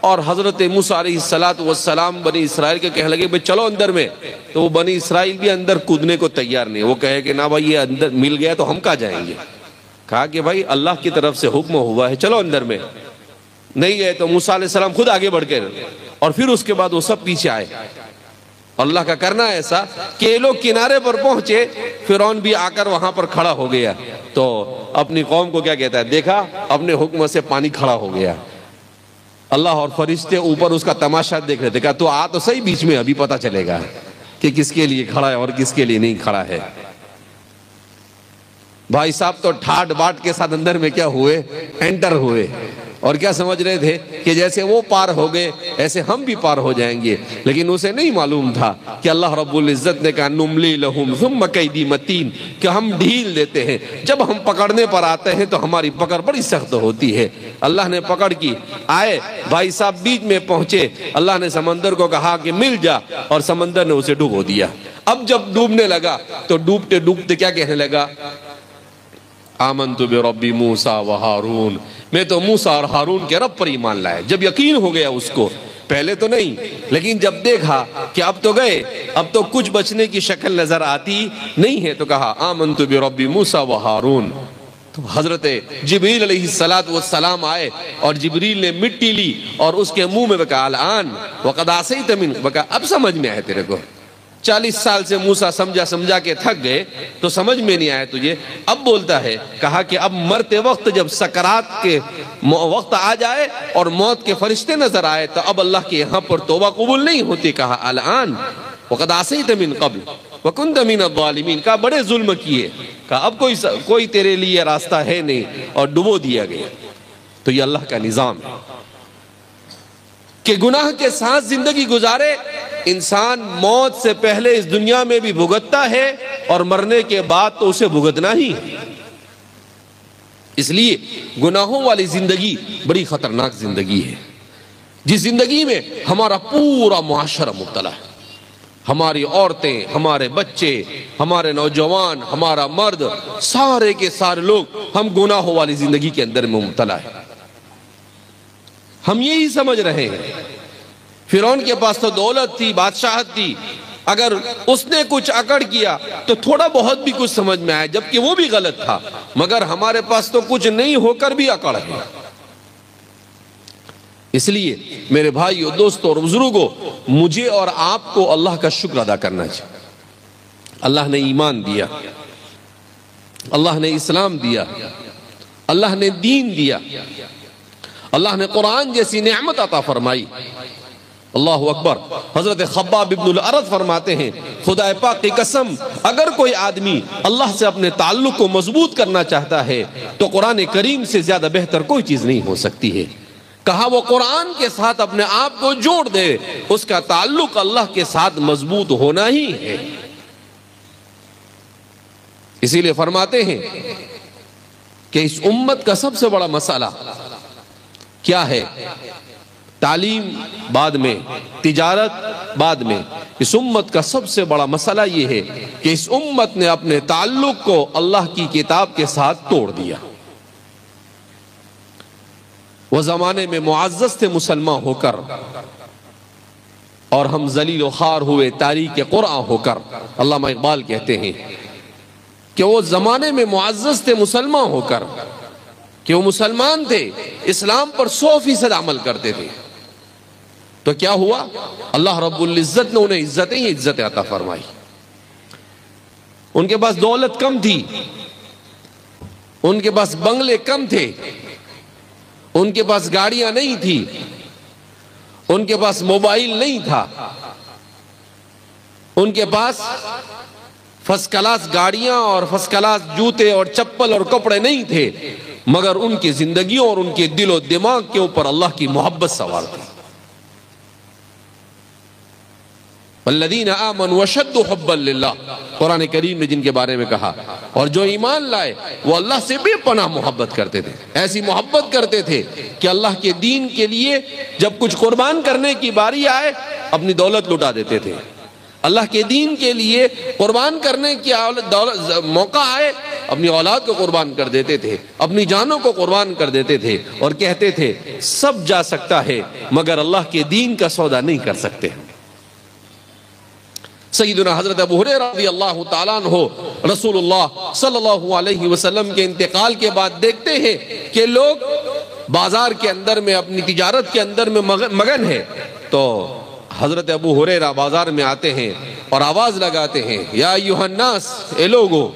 اور حضرت موسیٰ علیہ السلام بنی اسرائیل کے کہنے لگے بھئی چلو اندر میں، تو وہ بنی اسرائیل بھی اندر کودنے کو تیار نہیں، وہ کہے کہ نہ بھائی یہ اندر مل گیا تو ہم کہاں جائیں گے۔ کہا کہ بھائی اللہ کی طرف سے حکم ہوا ہے، چلو اندر میں۔ نہیں گئے تو موسیٰ علیہ السلام خود آگے بڑھ کے، اور پھر اس کے بعد وہ سب پیچھے آئے۔ اللہ کا کرنا ایسا کہ یہ لوگ کنارے پر پہنچے، فرعون بھی آ کر وہاں پر کھڑا ہو گیا، تو اپنی قوم کو کیا کہتا ہے، دیکھا اپنے حکم سے پانی کھڑا ہو گیا۔ اللہ اور فرشتے اوپر اس کا تماشا دیکھ رہے تھے، کہا تو آ تو صحیح بیچ میں، ابھی پتہ چلے گا کہ کس کے لیے کھڑا ہے اور کس کے لیے نہیں کھڑا ہے۔ بھائی صاحب تو ٹھاٹ باٹ کے ساتھ اندر میں کیا ہوئے، انٹر ہوئے، اور کیا سمجھ رہے تھے کہ جیسے وہ پار ہو گئے ایسے ہم بھی پار ہو جائیں گے، لیکن اسے نہیں معلوم تھا کہ اللہ رب العزت نے کہا نملی لہم ثم کیدی متین، کہ ہم ڈھیل دیتے ہیں، جب ہم پکڑنے پر آتے ہیں تو ہماری پکڑ بڑی سخت ہوتی ہے۔ اللہ نے پکڑ کی، آئے بھائی صاحب بیچ میں پہنچے، اللہ نے سمندر کو کہا کہ مل جا، اور سمندر نے اسے ڈوبو دیا۔ اب جب ڈوبنے لگا تو ڈوبتے ڈوبتے کیا کہنے لگا، آمنت برب موسیٰ و ہارون، میں تو موسیٰ اور ہارون کے رب پر ایمان لائے۔ جب یقین ہو گیا اس کو، پہلے تو نہیں، لیکن جب دیکھا کہ اب تو گئے، اب تو کچھ بچنے کی شکل نظر آتی نہیں ہے، تو کہا آمنت برب موسیٰ و ہارون۔ تو حضرت جبریل علیہ السلام آئے اور جبریل نے مٹی لی اور اس کے منہ میں کہا الآن وقد عصیت من، کہا اب سمجھ میں آئے تیرے کو، 40 سال سے موسیٰ سمجھا کے تھک گئے تو سمجھ میں نہیں آیا تجھے، اب بولتا ہے۔ کہا کہ اب مرتے وقت جب سکرات کے وقت آ جائے اور موت کے فرشتے نظر آئے تو اب اللہ کے یہاں پر توبہ قبول نہیں ہوتی۔ کہا الآن وقد عصیت من قبل وکنت من الظالمین، کہا بڑے ظلم کیے، کہا اب کوئی تیرے لیے راستہ ہے نہیں، اور ڈبو دیا گیا۔ تو یہ اللہ کا نظام ہے کہ گناہ کے ساتھ زندگی گزارے، انسان موت سے پہلے اس دنیا میں بھی بھگتتا ہے اور مرنے کے بعد تو اسے بھگتنا ہی ہے۔ اس لیے گناہوں والی زندگی بڑی خطرناک زندگی ہے، جس زندگی میں ہمارا پورا معاشرہ مبتلا ہے، ہماری عورتیں، ہمارے بچے، ہمارے نوجوان، ہمارا مرد، سارے کے سارے لوگ ہم گناہوں والی زندگی کے اندر میں مبتلا ہے۔ ہم یہی سمجھ رہے ہیں فرعون کے پاس تو دولت تھی، بادشاہت تھی، اگر اس نے کچھ اکڑ کیا تو تھوڑا بہت بھی کچھ سمجھ میں آیا، جبکہ وہ بھی غلط تھا، مگر ہمارے پاس تو کچھ نہیں ہو کر بھی اکڑ ہے۔ اس لیے میرے بھائیو، دوستو اور بزرگوں، مجھے اور آپ کو اللہ کا شکر ادا کرنا چاہیے۔ اللہ نے ایمان دیا، اللہ نے اسلام دیا، اللہ نے دین دیا، اللہ نے قرآن جیسی نعمت عطا فرمائی۔ اللہ اکبر۔ حضرت خباب ابن الارت فرماتے ہیں، خدا پاک کی قسم، اگر کوئی آدمی اللہ سے اپنے تعلق کو مضبوط کرنا چاہتا ہے تو قرآن کریم سے زیادہ بہتر کوئی چیز نہیں ہو سکتی ہے۔ کہا وہ قرآن کے ساتھ اپنے آپ کو جوڑ دے، اس کا تعلق اللہ کے ساتھ مضبوط ہونا ہی ہے۔ اسی لیے فرماتے ہیں کہ اس امت کا سب سے بڑا مسئلہ کیا ہے؟ تعلیم بعد میں، تجارت بعد میں۔ اس امت کا سب سے بڑا مسئلہ یہ ہے کہ اس امت نے اپنے تعلق کو اللہ کی کتاب کے ساتھ توڑ دیا۔ وہ زمانے میں معزز تھے مسلمان ہو کر، اور ہم ذلیل و خوار ہوئے تاریک قرآن ہو کر۔ علامہ اقبال کہتے ہیں کہ وہ زمانے میں معزز تھے مسلمان ہو کر، کہ وہ مسلمان تھے، اسلام پر 100% عمل کرتے تھے، تو کیا ہوا؟ اللہ رب العزت نے انہیں عزتیں ہی عزت عطا فرمائی۔ ان کے پاس دولت کم تھی، ان کے پاس بنگلے کم تھے، ان کے پاس گاڑیاں نہیں تھی، ان کے پاس موبائل نہیں تھا، ان کے پاس فرسٹ کلاس گاڑیاں اور فرسٹ کلاس جوتے اور چپل اور کپڑے نہیں تھے، مگر ان کی زندگیوں اور ان کے دل و دماغ کے اوپر اللہ کی محبت سوار تھی۔ والذین آمنوا اشد حبا للہ، قرآن کریم نے جن کے بارے میں کہا، اور جو ایمان لائے وہ اللہ سے بے پناہ محبت کرتے تھے، ایسی محبت کرتے تھے کہ اللہ کے دین کے لیے جب کچھ قربان کرنے کی باری آئے اپنی دولت لٹا دیتے تھے، اللہ کے دین کے لیے قربان کرنے کی موقع آئے اپنی اولاد کو قربان کر دیتے تھے، اپنی جانوں کو قربان کر دیتے تھے، اور کہتے تھے سب جا سکتا ہے مگر اللہ کے دین کا سودا نہیں کر سکتے۔ سیدنا حضرت ابو ہریرہ رضی اللہ تعالیٰ عنہ رسول اللہ صلی اللہ علیہ وسلم کے انتقال کے بعد دیکھتے ہیں کہ لوگ بازار کے اندر میں اپنی تجارت کے اندر میں مگن ہے، تو حضرت ابو ہریرہ بازار میں آتے ہیں اور آواز لگاتے ہیں، یا ایھا الناس، اے لوگو۔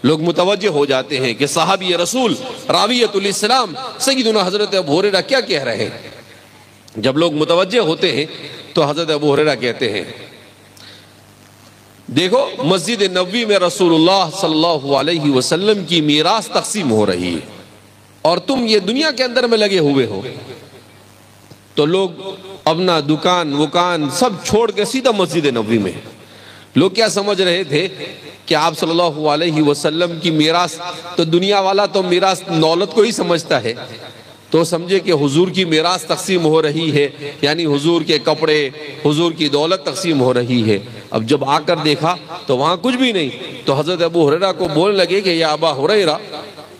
لوگ متوجہ ہو جاتے ہیں کہ صحابی رسول راویۃ الاسلام سیدنا حضرت ابو ہریرہ کیا کہہ رہے ہیں۔ جب لوگ متوجہ ہوتے ہیں تو حضرت ابو ہریرہ کہتے ہیں، دیکھو مسجد نبوی میں رسول اللہ صلی اللہ علیہ وسلم کی میراث تقسیم ہو رہی ہے اور تم یہ دنیا کے اندر میں لگے ہوئے ہو۔ تو لوگ اپنا دکان وکان سب چھوڑ کے سیدھا مسجد نبوی میں۔ لوگ کیا سمجھ رہے تھے کہ آپ صلی اللہ علیہ وسلم کی میراث، تو دنیا والا تو میراث دولت کو ہی سمجھتا ہے، تو سمجھے کہ حضور کی میراث تقسیم ہو رہی ہے، یعنی حضور کے کپڑے، حضور کی دولت تقسیم ہو رہی ہے۔ اب جب آ کر دیکھا تو وہاں کچھ بھی نہیں، تو حضرت ابو ہریرہ کو بولنے لگے کہ یا ابا ہریرہ،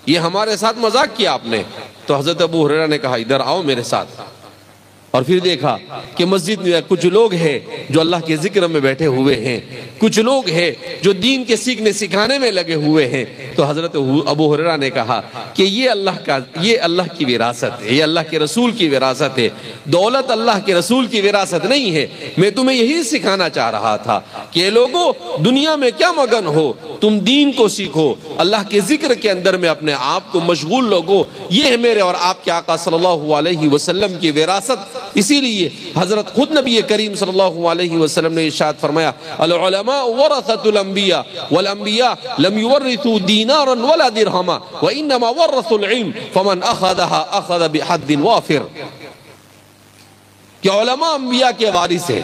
یہ ہمارے ساتھ مذاق کیا آپ نے۔ تو حضرت ابو ہریرہ نے کہا ادھر آؤ میرے ساتھ، اور پھر دیکھا کہ مسجد میں کچھ لوگ ہیں جو اللہ کے ذکر میں بیٹھے ہوئے ہیں، کچھ لوگ ہیں جو دین کے سیکھنے سکھانے میں لگے ہوئے ہیں۔ تو حضرت ابو ہریرہ نے کہا کہ یہ اللہ کی وراثت ہے، یہ اللہ کے رسول کی وراثت ہے، دولت اللہ کے رسول کی وراثت نہیں ہے۔ میں تمہیں یہی سکھانا چاہ رہا تھا کہ لوگوں دنیا میں کیا مگن ہو، تم دین کو سیکھو، اللہ کے ذکر کے اندر میں اپنے آپ کو مشغول لوگو۔ یہ ہے میرے اور آپ کے آقا صلی اللہ علیہ وسلم کی وراثت۔ اسی لیے حضرت خود نبی کریم صلی اللہ علیہ وسلم نے ارشاد فرمایا، العلماء ورثۃ الانبیاء والانبیاء لم يورثوا دینارا ولا درہما وانما ورثوا العلم فمن اخذها اخذ بحد وافر۔ کہ علماء انبیاء کے وارث ہیں،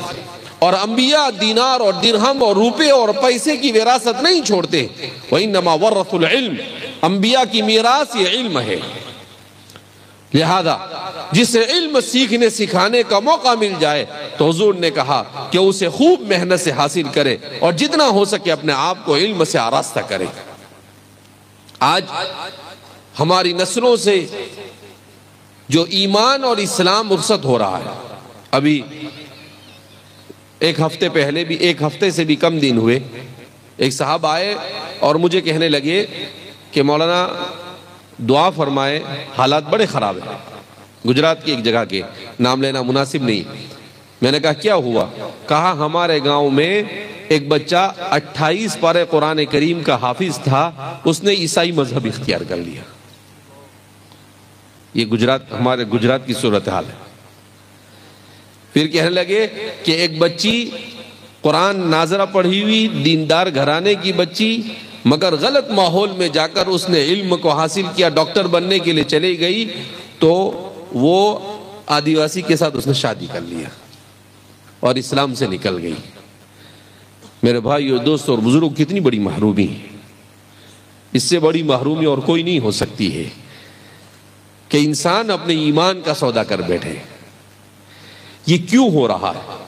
اور انبیاء دینار اور درہم اور روپے اور پیسے کی وراثت نہیں چھوڑتے، وانما ورثوا العلم، انبیاء کی میراث یہ علم ہے۔ لہذا جسے علم سیکھنے سکھانے کا موقع مل جائے تو حضور نے کہا کہ اسے خوب محنت سے حاصل کرے اور جتنا ہو سکے اپنے آپ کو علم سے آراستہ کرے۔ آج ہماری نسلوں سے جو ایمان اور اسلام رخصت ہو رہا ہے، ابھی ایک ہفتے سے بھی کم دن ہوئے، ایک صاحب آئے اور مجھے کہنے لگے کہ مولانا دعا فرمائے، حالات بڑے خراب ہیں۔ گجرات کی ایک جگہ کے، نام لینا مناسب نہیں۔ میں نے کہا کیا ہوا؟ کہا ہمارے گاؤں میں ایک بچہ 28 پارے قرآن کریم کا حافظ تھا، اس نے عیسائی مذہب اختیار کر لیا۔ یہ ہمارے گجرات کی صورتحال ہے۔ پھر کہنے لگے کہ ایک بچی قرآن ناظرہ پڑھی ہوئی، دیندار گھرانے کی بچی، مگر غلط ماحول میں جا کر اس نے علم کو حاصل کیا، ڈاکٹر بننے کے لیے چلی گئی تو وہ آدیواسی کے ساتھ اس نے شادی کر لیا اور اسلام سے نکل گئی۔ میرے بھائیو، دوستو اور بزرگ، کتنی بڑی محرومی ہے! اس سے بڑی محرومی اور کوئی نہیں ہو سکتی ہے کہ انسان اپنے ایمان کا سودا کر بیٹھے۔ یہ کیوں ہو رہا ہے؟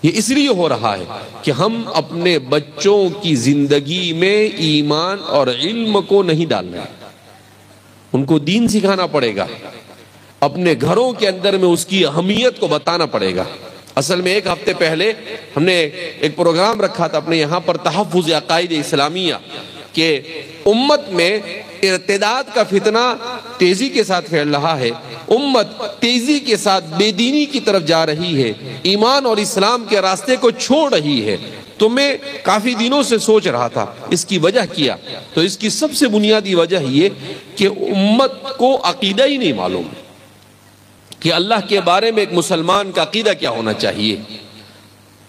یہ اس لیے ہو رہا ہے کہ ہم اپنے بچوں کی زندگی میں ایمان اور علم کو نہیں ڈال رہے۔ ان کو دین سکھانا پڑے گا، اپنے گھروں کے اندر میں اس کی اہمیت کو بتانا پڑے گا۔ اصل میں ایک ہفتے پہلے ہم نے ایک پروگرام رکھا تھا اپنے یہاں پر، تحفظ عقائد اسلامیہ، کہ امت میں ارتداد کا فتنہ تیزی کے ساتھ پھیل رہا ہے، امت تیزی کے ساتھ بے دینی کی طرف جا رہی ہے، ایمان اور اسلام کے راستے کو چھوڑ رہی ہے۔ تو میں کافی دنوں سے سوچ رہا تھا اس کی وجہ کیا، تو اس کی سب سے بنیادی وجہ یہ کہ امت کو عقیدہ ہی نہیں معلوم کہ اللہ کے بارے میں ایک مسلمان کا عقیدہ کیا ہونا چاہیے،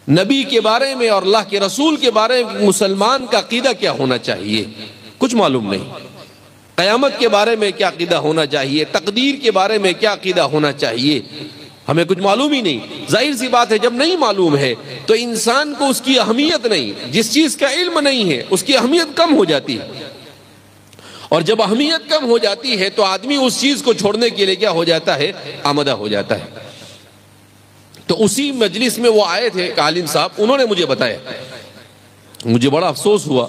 نبی کے بارے میں اور اللہ کے رسول کے بارے میں مسلمان کا عقیدہ کیا ہونا چاہیے، کچھ معلوم نہیں۔ قیامت کے بارے میں کیا عقیدہ ہونا چاہیے، تقدیر کے بارے میں کیا عقیدہ ہونا چاہیے، ہمیں کچھ معلوم ہی نہیں۔ ظاہر سی بات ہے، جب نہیں معلوم ہے تو انسان کو اس کی اہمیت نہیں، جس چیز کا علم نہیں ہے اس کی اہمیت کم ہو جاتی ہے، اور جب اہمیت کم ہو جاتی ہے تو آدمی اس چیز کو چھوڑنے کے لیے کیا ہو جاتا ہے؟ آمادہ ہو جاتا ہے۔ تو اسی مجلس میں وہ آئے تھے ایک عالم صاحب، انہوں نے مجھے بتایا، مجھے بڑا افسوس ہوا۔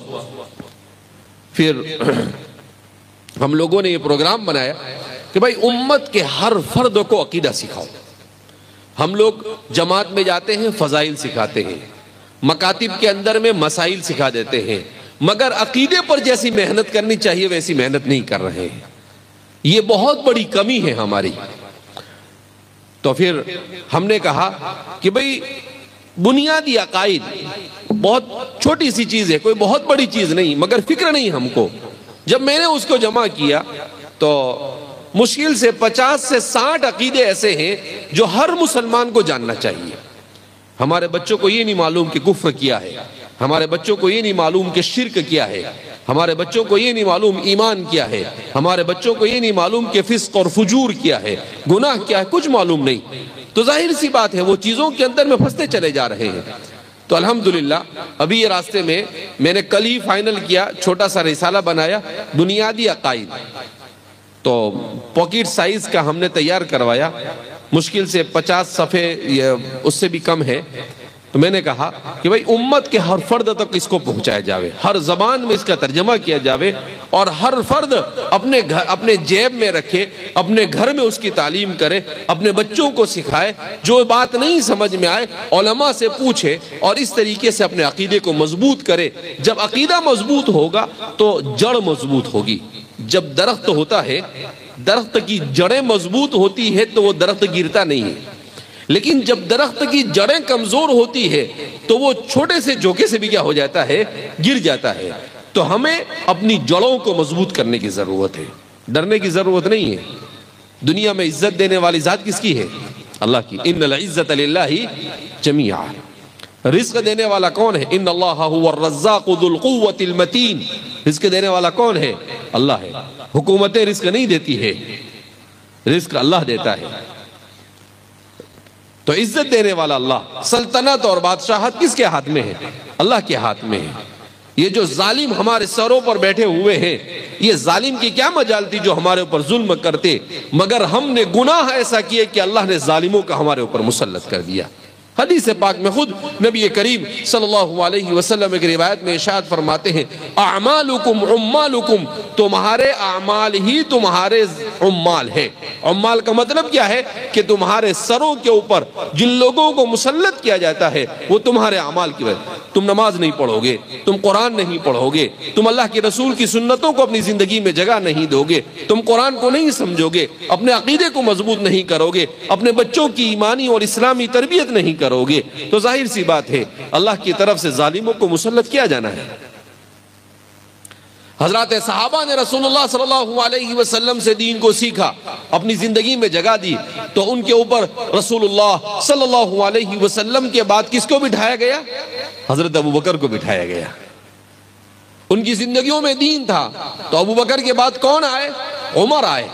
پھر ہم لوگوں نے یہ پروگرام بنایا کہ بھائی امت کے ہر فرد کو عقیدہ سکھاؤ۔ ہم لوگ جماعت میں جاتے ہیں، فضائل سکھاتے ہیں، مکاتب کے اندر میں مسائل سکھا دیتے ہیں، مگر عقیدے پر جیسی محنت کرنی چاہیے ویسی محنت نہیں کر رہے ہیں۔ یہ بہت بڑی کمی ہے ہماری۔ تو پھر ہم نے کہا کہ بھئی بنیادی عقائد بہت چھوٹی سی چیز ہے، کوئی بہت بڑی چیز نہیں، مگر فکر نہیں ہم کو۔ جب میں نے اس کو جمع کیا تو مشکل سے 50 سے 60 عقیدے ایسے ہیں جو ہر مسلمان کو جاننا چاہیے۔ ہمارے بچوں کو یہ نہیں معلوم کہ کفر کیا ہے، ہمارے بچوں کو یہ نہیں معلوم کہ شرک کیا ہے، ہمارے بچوں کو یہ نہیں معلوم ایمان کیا ہے، ہمارے بچوں کو یہ نہیں معلوم کہ فسق اور فجور کیا ہے، گناہ کیا ہے، کچھ معلوم نہیں۔ تو ظاہر سی بات ہے وہ چیزوں کے اندر میں پھنستے چلے جا رہے ہیں۔ تو الحمدللہ ابھی یہ راستے میں نے کل ہی فائنل کیا، چھوٹا سا رسالہ بنایا، بنیادی عقائد، تو پاکٹ سائز کا ہم نے تیار کروایا، مشکل سے 50 صفحے اس سے بھی کم ہے۔ تو میں نے کہا کہ بھئی امت کے ہر فرد تک اس کو پہنچایا جاوے، ہر زبان میں اس کا ترجمہ کیا جاوے، اور ہر فرد اپنے جیب میں رکھے، اپنے گھر میں اس کی تعلیم کرے، اپنے بچوں کو سکھائے، جو بات نہیں سمجھ میں آئے علماء سے پوچھے، اور اس طریقے سے اپنے عقیدے کو مضبوط کرے۔ جب عقیدہ مضبوط ہوگا تو جڑ مضبوط ہوگی۔ جب درخت ہوتا ہے، درخت کی جڑیں مضبوط ہوتی ہے تو وہ درخت گرتا نہیں ہے، لیکن جب درخت کی جڑیں کمزور ہوتی ہے تو وہ چھوٹے سے جھوکے سے بھی کیا ہو جاتا ہے؟ گر جاتا ہے۔ تو ہمیں اپنی جڑوں کو مضبوط کرنے کی ضرورت ہے، ڈرنے کی ضرورت نہیں ہے۔ دنیا میں عزت دینے والی ذات کس کی ہے؟ اللہ کی۔ ان العزت للہ جمیعا۔ رزق دینے والا کون ہے؟ ان اللہ هو الرزاق ذو القوة المتین۔ رزق دینے والا کون ہے؟ اللہ ہے۔ حکومتیں رزق نہیں دیتی ہے، رزق اللہ دیتا ہے۔ تو عزت دینے والا اللہ، سلطنت اور بادشاہت کس کے ہاتھ میں ہے؟ اللہ کے ہاتھ میں ہے۔ یہ جو ظالم ہمارے سروں پر بیٹھے ہوئے ہیں، یہ ظالم کی کیا مجال تھی جو ہمارے اوپر ظلم کرتے، مگر ہم نے گناہ ایسا کیے کہ اللہ نے ظالموں کا ہمارے اوپر مسلط کر دیا۔ حدیث پاک میں خود نبی کریم صلی اللہ علیہ وسلم ایک روایت میں ارشاد فرماتے ہیں، اعمالکم عمالکم، تمہارے اعمال ہی تمہارے عمال ہے۔ عمال کا مطلب کیا ہے؟ کہ تمہارے سروں کے اوپر جن لوگوں کو مسلط کیا جاتا ہے وہ تمہارے اعمال کی وجہ۔ تم نماز نہیں پڑھو گے، تم قرآن نہیں پڑھو گے، تم اللہ کے رسول کی سنتوں کو اپنی زندگی میں جگہ نہیں دو گے، تم قرآن کو نہیں سمجھو گے، اپنے عقیدے کو مضبوط نہیں کرو گے، اپنے بچوں کی ایمانی اور اسلامی تربیت نہیں کرو گے، تو ظاہر سی بات ہے اللہ کی طرف سے ظالموں کو مسلط کیا جانا ہے۔ حضرات صحابہ نے رسول اللہ صلی اللہ علیہ وسلم سے دین کو سیکھا، اپنی زندگی میں جگہ دی، تو ان کے اوپر رسول اللہ صلی اللہ علیہ وسلم کے بعد کس کو بٹھایا گیا؟ حضرت ابو بکر کو بٹھایا گیا۔ ان کی زندگیوں میں دین تھا تو ابو بکر کے بعد کون آئے؟ عمر آئے۔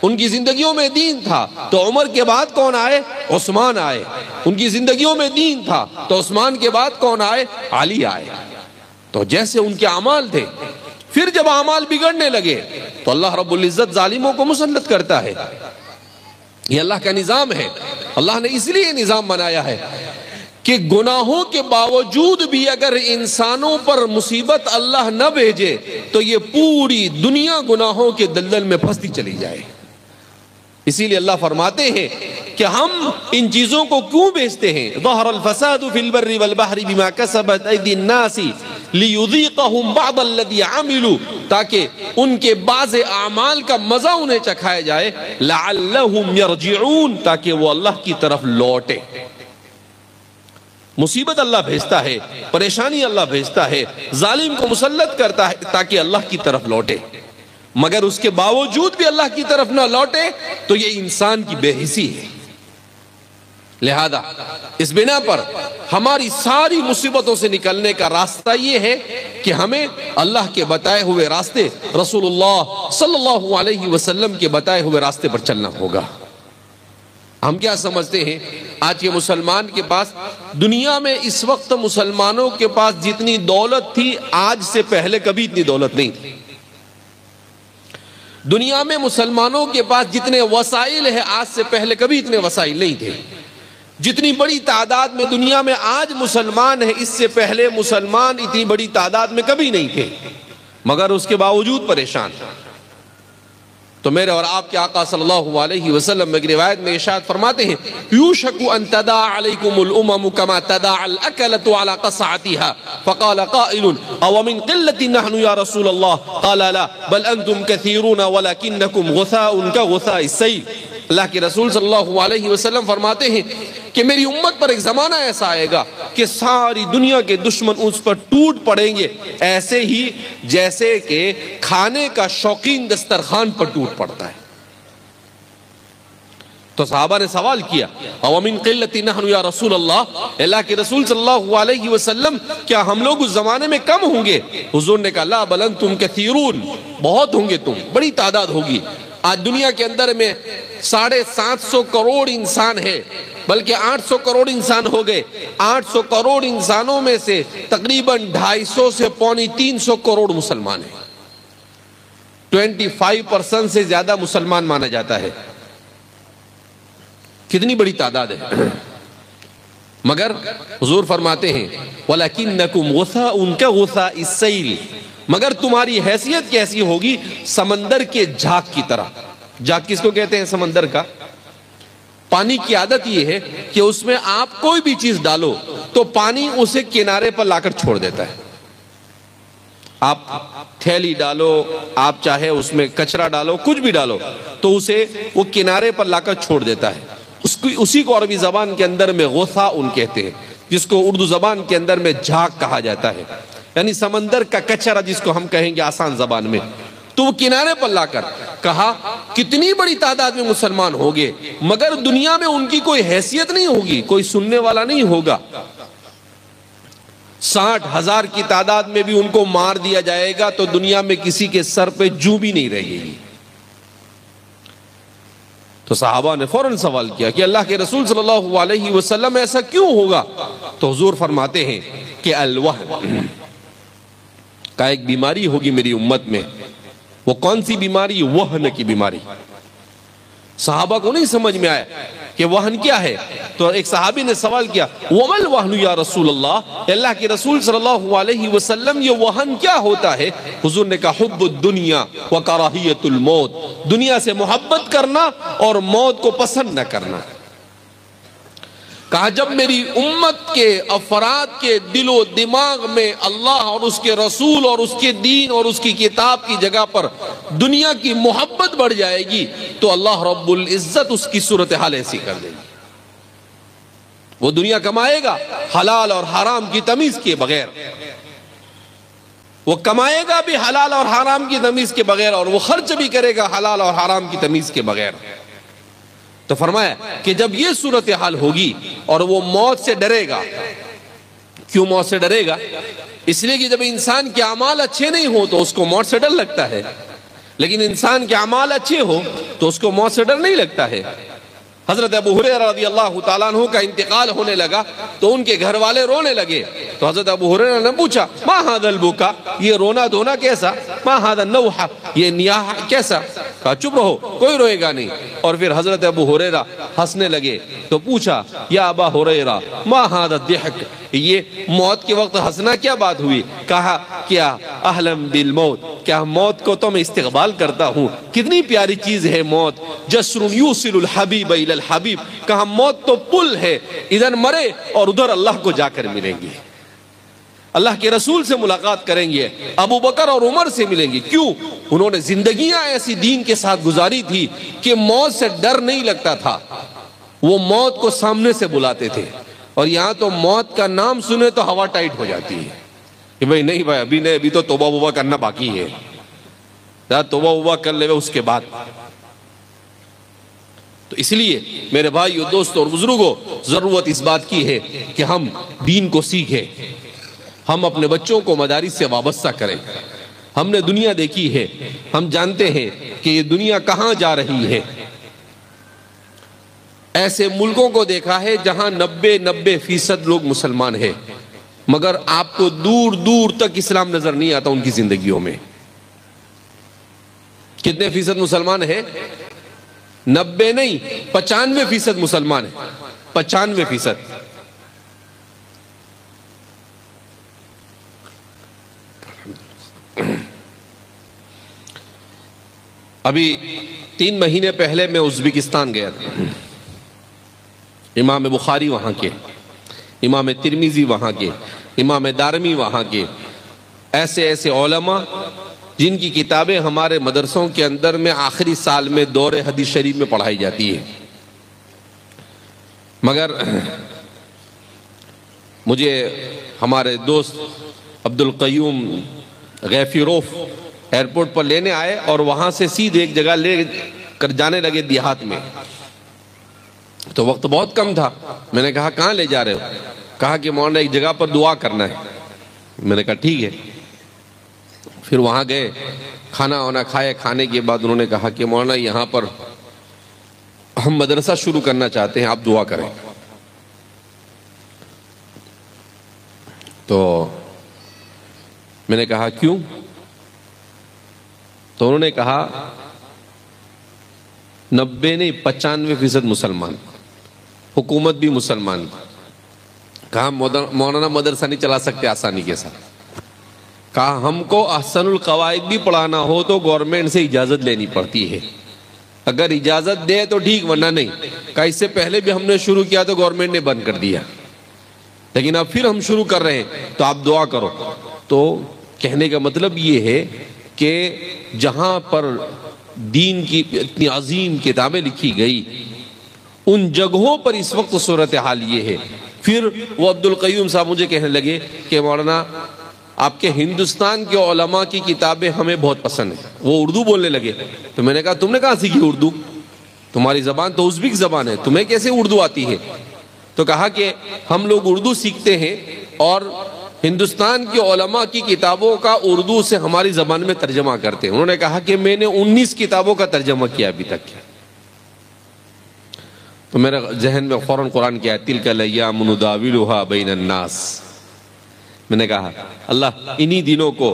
ان کی زندگیوں میں دین تھا تو عمر کے بعد کون آئے؟ عثمان آئے۔ ان کی زندگیوں میں دین تھا تو عثمان کے بعد کون آئے؟ علی آئے۔ تو جیسے ان کے اعمال تھے، پھر جب اعمال بگڑنے لگے تو اللہ رب العزت ظالموں کو مسلط کرتا ہے۔ یہ اللہ کا نظام ہے۔ اللہ نے اس لیے نظام بنایا ہے کہ گناہوں کے باوجود بھی اگر انسانوں پر مصیبت اللہ نہ بھیجے تو یہ پوری دنیا گناہوں کے دلدل میں پھنستی چلی جائے۔ اسی لیے اللہ فرماتے ہیں کہ ہم ان چیزوں کو کیوں بھیجتے ہیں؟ ظہر الفساد فی البر والبحر بما کسبت ایدی الناس لیذیقہم بعض الذی عملوا، تاکہ ان کے بعض اعمال کا مزہ انہیں چکھایا جائے، لعلہم یرجعون، تاکہ وہ اللہ کی طرف لوٹے۔ مصیبت اللہ بھیجتا ہے، پریشانی اللہ بھیجتا ہے، ظالم کو مسلط کرتا ہے تاکہ اللہ کی طرف لوٹے، مگر اس کے باوجود بھی اللہ کی طرف نہ لوٹے تو یہ انسان کی بے حسی ہے۔ لہذا اس بنا پر ہماری ساری مصیبتوں سے نکلنے کا راستہ یہ ہے کہ ہمیں اللہ کے بتائے ہوئے راستے، رسول اللہ صلی اللہ علیہ وسلم کے بتائے ہوئے راستے پر چلنا ہوگا۔ ہم کیا سمجھتے ہیں آج کے مسلمان کے پاس، دنیا میں اس وقت مسلمانوں کے پاس جتنی دولت تھی آج سے پہلے کبھی اتنی دولت نہیں تھی۔ دنیا میں مسلمانوں کے پاس جتنے وسائل ہیں آج سے پہلے کبھی اتنے وسائل نہیں تھے۔ جتنی بڑی تعداد میں دنیا میں آج مسلمان ہیں، اس سے پہلے مسلمان اتنی بڑی تعداد میں کبھی نہیں تھے، مگر اس کے باوجود پریشان۔ تو میرے اور آپ کے آقا صلی اللہ علیہ وسلم ایک روایت میں ارشاد فرماتے ہیں، یوشک ان تداعی علیکم الامم کما تداعی الاکلۃ علی قصعتها فقال قائل او من قلۃ نحن یا رسول اللہ قال لا بل انتم کثیرون ولکنکم غثاء کغثاء السیل۔ اللہ کے رسول صلی اللہ علیہ وسلم فرماتے ہیں کہ میری امت پر ایک زمانہ ایسا آئے گا کہ ساری دنیا کے دشمن اس پر ٹوٹ پڑیں گے، ایسے ہی جیسے کہ کھانے کا شوقین دسترخوان پر ٹوٹ پڑتا ہے۔ تو صحابہ نے سوال کیا، او من قلۃ نحن یا رسول اللہ، اللہ کے رسول صلی اللہ علیہ وسلم کیا ہم لوگ اس زمانے میں کم ہوں گے؟ حضور نے کہا لا بل انتم کثیرون، بہت ہوں گے تم، بڑی تعداد ہوگی۔ آج دنیا کے اندر میں 750 کروڑ انسان ہے، بلکہ 800 کروڑ انسان ہو گئے۔ 800 کروڑ انسانوں میں سے تقریباً 250 سے پونے 300 کروڑ مسلمان ہیں۔ 25% سے زیادہ مسلمان مانا جاتا ہے۔ کتنی بڑی تعداد ہے، مگر حضور فرماتے ہیں وَلَكِنَّكُمْ غُثَاءٌ كَغُثَاءِ السَّيْلِ، مگر تمہاری حیثیت کیسی ہوگی؟ سمندر کے جھاگ کی طرح۔ جھاگ کس کو کہتے ہیں؟ سمندر کا۔ پانی کی عادت یہ ہے کہ اس میں آپ کوئی بھی چیز ڈالو تو پانی اسے کنارے پر لا کر چھوڑ دیتا ہے۔ آپ تھیلی ڈالو، آپ چاہے اس میں کچرا ڈالو، کچھ بھی ڈالو تو اسے وہ کنارے پر لا کر چھوڑ دیتا ہے۔ اسی کو عربی زبان کے اندر میں غثاء کہتے ہیں، جس کو اردو زبان کے اندر میں جھاگ کہا جاتا ہے، یعنی سمندر کا کچرا جس کو ہم کہیں گے آسان زبان میں۔ تو وہ کنارے پر لا کر کہا کتنی بڑی تعداد میں مسلمان ہوگے، مگر دنیا میں ان کی کوئی حیثیت نہیں ہوگی، کوئی سننے والا نہیں ہوگا۔ 60,000 کی تعداد میں بھی ان کو مار دیا جائے گا تو دنیا میں کسی کے سر پہ جوں بھی نہیں رہے گی۔ تو صحابہ نے فوراً سوال کیا کہ اللہ کے رسول صلی اللہ علیہ وسلم ایسا کیوں ہوگا؟ تو حضور فرماتے ہیں کہ الوہن کا ایک بیماری ہوگی میری امت میں۔ وہ کون سی بیماری؟ وہن کی بیماری۔ صحابہ کو نہیں سمجھ میں آیا کہ وہن کیا ہے، تو ایک صحابی نے سوال کیا وَمَا الْوَهْنُ يَا رَسُولَ اللَّهِ، اللہ کے رسول صلی اللہ علیہ وسلم یہ وہن کیا ہوتا ہے؟ حضور نے کہا حب الدنیا وکراہیت الموت، دنیا سے محبت کرنا اور موت کو پسند نہ کرنا۔ کہا جب میری امت کے افراد کے دل و دماغ میں اللہ اور اس کے رسول اور اس کے دین اور اس کی کتاب کی جگہ پر دنیا کی محبت بڑھ جائے گی تو اللہ رب العزت اس کی صورتحال ایسی کر دے گی. وہ دنیا کمائے گا حلال اور حرام کی تمیز کے بغیر، وہ کمائے گا بھی حلال اور حرام کی تمیز کے بغیر، اور وہ خرچ بھی کرے گا حلال اور حرام کی تمیز کے بغیر. تو فرمایا کہ جب یہ صورتحال ہوگی اور وہ موت سے ڈرے گا. کیوں موت سے ڈرے گا؟ اس لیے کہ جب انسان کے اعمال اچھے نہیں ہو تو اس کو موت سے ڈر لگتا ہے، لیکن انسان کے اعمال اچھے ہو تو اس کو موت سے ڈر نہیں لگتا ہے. حضرت ابو ہریرہ رضی اللہ تعالیٰ عنہ کا انتقال ہونے لگا تو ان کے گھر والے رونے لگے. تو حضرت ابو ہریرہ نے پوچھا ما ھذا البکا، یہ رونا دھونا کیسا؟ ما ھذا النوح، یہ نیاح کیسا؟ کہا چپ رہو، کوئی روئے گا نہیں. اور پھر حضرت ابو ہریرہ ہنسنے لگے تو پوچھا یا ابا ہریرہ ما ھذا الضحک، یہ موت کے وقت ہنسنا کیا بات ہوئی؟ کہا کیا احلم بالموت، کیا موت کو تو میں استقبال کرتا ہوں. کتنی پیاری چیز ہے موت. جسر یوصل الحبیب الی الحبیب، کہا موت تو پل ہے، ادھر مرے اور ادھر اللہ کو جا کر ملیں گے، اللہ کے رسول سے ملاقات کریں گے، ابو بکر اور عمر سے ملیں گے. کیوں؟ انہوں نے زندگیاں ایسی دین کے ساتھ گزاری تھی کہ موت سے ڈر نہیں لگتا تھا، وہ موت کو سامنے سے بلاتے تھے. اور یہاں تو موت کا نام سنے تو ہوا ٹائٹ ہو جاتی ہے کہ بھئی نہیں بھائی ابھی نہیں، ابھی تو توبہ وبہ کرنا باقی ہے، توبہ وبہ کر لے اس کے بعد. تو اس لیے میرے بھائیو، دوستو اور بزرگوں، ضرورت اس بات کی ہے کہ ہم دین کو سیکھیں، ہم اپنے بچوں کو مدارس سے وابستہ کریں. ہم نے دنیا دیکھی ہے، ہم جانتے ہیں کہ یہ دنیا کہاں جا رہی ہے. ایسے ملکوں کو دیکھا ہے جہاں 90% لوگ مسلمان ہیں، مگر آپ کو دور دور تک اسلام نظر نہیں آتا ان کی زندگیوں میں. کتنے فیصد مسلمان ہیں؟ 90 نہیں، 95% مسلمان ہیں. 95%. ابھی 3 مہینے پہلے میں ازبکستان گیا تھا. امام بخاری وہاں کے، امام ترمذی وہاں کے، امام دارمی وہاں کے، ایسے ایسے علماء جن کی کتابیں ہمارے مدرسوں کے اندر میں آخری سال میں دور حدیث شریف میں پڑھائی جاتی ہے. مگر مجھے ہمارے دوست عبدالقیوم غیفیروف ایئرپورٹ پر لینے آئے اور وہاں سے سیدھے ایک جگہ لے کر جانے لگے دیہات میں. تو وقت بہت کم تھا. میں نے کہا کہاں لے جا رہے ہو؟ کہا کہ مولانا ایک جگہ پر دعا کرنا ہے. میں نے کہا ٹھیک ہے. پھر وہاں گئے، کھانا وانا کھائے. کھانے کے بعد انہوں نے کہا کہ مولانا یہاں پر ہم مدرسہ شروع کرنا چاہتے ہیں، آپ دعا کریں. تو میں نے کہا کیوں؟ تو انہوں نے کہا 90 نہیں 95% مسلمان، حکومت بھی مسلمان. کہا مولانا مدرسہ نہیں چلا سکتے آسانی کے ساتھ. کہا ہم کو احسن القواعد بھی پڑھانا ہو تو گورنمنٹ سے اجازت لینی پڑتی ہے، اگر اجازت دے تو ٹھیک ورنہ نہیں. کہا اس سے پہلے بھی ہم نے شروع کیا تو گورنمنٹ نے بند کر دیا، لیکن اب پھر ہم شروع کر رہے ہیں تو آپ دعا کرو. تو کہنے کا مطلب یہ ہے کہ جہاں پر دین کی اتنی عظیم کتابیں لکھی گئی ان جگہوں پر اس وقت صورتحال یہ ہے. پھر وہ عبدالقیوم صاحب مجھے کہنے لگے کہ مولانا آپ کے ہندوستان کے علماء کی کتابیں ہمیں بہت پسند ہیں. وہ اردو بولنے لگے. تو میں نے کہا تم نے کہاں سیکھی اردو؟ تمہاری زبان تو ازبک زبان ہے، تمہیں کیسے اردو آتی ہے؟ تو کہا کہ ہم لوگ اردو سیکھتے ہیں اور ہندوستان کے علماء کی کتابوں کا اردو سے ہماری زبان میں ترجمہ کرتے ہیں. انہوں نے کہا کہ میں نے 19 کتابوں کا ترجمہ کیا ابھی تک. تو میرے ذہن میں فوراً قرآن کی آیت تلک الایام نداولها بین الناس. میں نے کہا اللہ انہی دنوں کو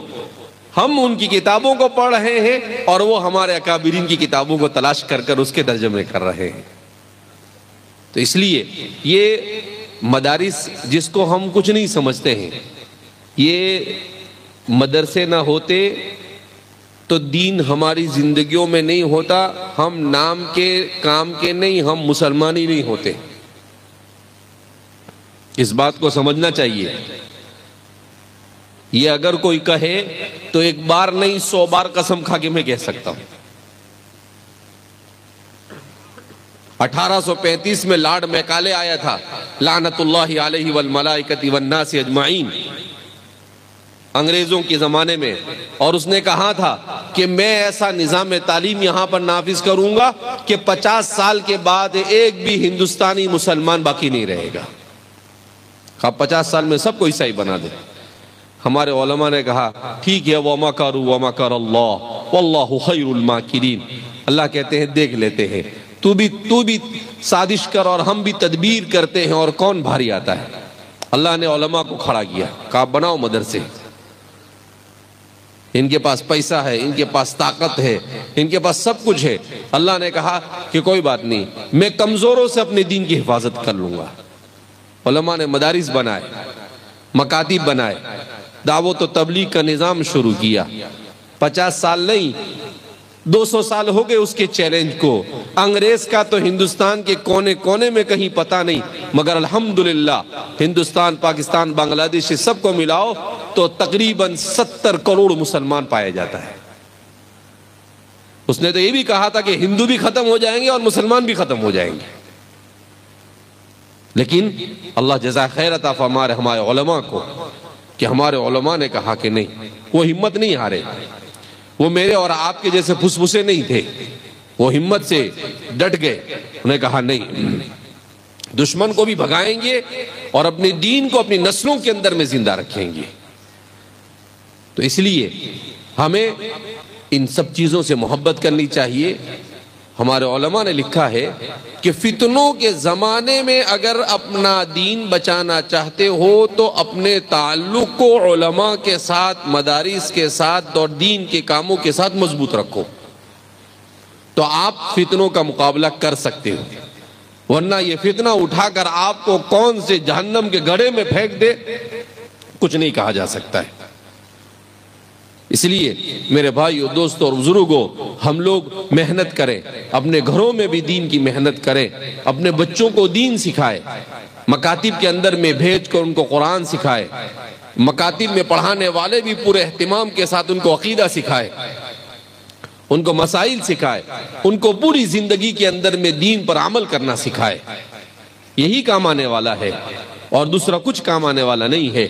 ہم ان کی کتابوں کو پڑھ رہے ہیں اور وہ ہمارے اکابرین کی کتابوں کو تلاش کر کر اس کے ترجمے کر رہے ہیں. تو اس لیے یہ مدارس جس کو ہم کچھ نہیں سمجھتے ہیں، یہ مدرسے نہ ہوتے تو دین ہماری زندگیوں میں نہیں ہوتا. ہم نام کے کام کے نہیں، ہم مسلمان ہی نہیں ہوتے. اس بات کو سمجھنا چاہیے. یہ اگر کوئی کہے تو ایک بار نہیں 100 بار قسم کھا کے میں کہہ سکتا ہوں. 1835 میں لارڈ میکالے آیا تھا لعنت اللہ علیہ والملائکۃ والناس اجمعین، انگریزوں کے زمانے میں، اور اس نے کہا تھا کہ میں ایسا نظام تعلیم یہاں پر نافذ کروں گا کہ 50 سال کے بعد ایک بھی ہندوستانی مسلمان باقی نہیں رہے گا. 50 سال میں سب کو عیسائی بنا دے. ہمارے علماء نے کہا ٹھیک ہے، وَمَكَرُوا وَمَكَرَ اللَّهُ وَاللَّهُ خَيْرُ الْمَاكِرِينَ. اللہ کہتے ہیں دیکھ لیتے ہیں، تو بھی سازش کر اور ہم بھی تدبیر کرتے ہیں، اور کون بھاری آتا ہے. اللہ نے علماء کو کھڑا کیا، کہا بناؤ مدرسے. ان کے پاس پیسہ ہے، ان کے پاس طاقت ہے، ان کے پاس سب کچھ ہے. اللہ نے کہا کہ کوئی بات نہیں، میں کمزوروں سے اپنے دین کی حفاظت کر لوں گا. علماء نے مدارس بنائے، مکاتب بنائے، دعوت و تبلیغ کا نظام شروع کیا. 50 سال نہیں 200 سال ہو گئے اس کے چیلنج کو. انگریز کا تو ہندوستان کے کونے کونے میں کہیں پتہ نہیں، مگر الحمدللہ ہندوستان، پاکستان، بنگلہ دیش سب کو ملاؤ تو تقریباً 70 کروڑ مسلمان پائے جاتا ہے. اس نے تو یہ بھی کہا تھا کہ ہندو بھی ختم ہو جائیں گے اور مسلمان بھی ختم ہو جائیں گے. لیکن اللہ جزائے خیر عطا فرمائے ہمارے علماء کو کہ ہمارے علماء نے کہا کہ نہیں، وہ ہمت نہیں ہارے. وہ میرے اور آپ کے جیسے پھسپھسے نہیں تھے، وہ ہمت سے ڈٹ گئے. انہیں کہا نہیں، دشمن کو بھی بھگائیں گے اور اپنے دین کو اپنی نسلوں کے اندر میں زندہ رکھیں گے. تو اس لیے ہمیں ان سب چیزوں سے محبت کرنی چاہیے. ہمارے علماء نے لکھا ہے کہ فتنوں کے زمانے میں اگر اپنا دین بچانا چاہتے ہو تو اپنے تعلق کو علماء کے ساتھ، مدارس کے ساتھ اور دین کے کاموں کے ساتھ مضبوط رکھو، تو آپ فتنوں کا مقابلہ کر سکتے ہو. ورنہ یہ فتنہ اٹھا کر آپ کو کون سے جہنم کے گڑھے میں پھینک دے، کچھ نہیں کہا جا سکتا ہے. اس لیے میرے بھائیو، دوستو اور بزرگوں، ہم لوگ محنت کریں، اپنے گھروں میں بھی دین کی محنت کریں، اپنے بچوں کو دین سکھائے، مکاتب کے اندر میں بھیج کر ان کو قرآن سکھائے، مکاتب میں پڑھانے والے بھی پورے اہتمام کے ساتھ ان کو عقیدہ سکھائے، ان کو مسائل سکھائے، ان کو پوری زندگی کے اندر میں دین پر عمل کرنا سکھائے. یہی کام آنے والا ہے اور دوسرا کچھ کام آنے والا نہیں ہے.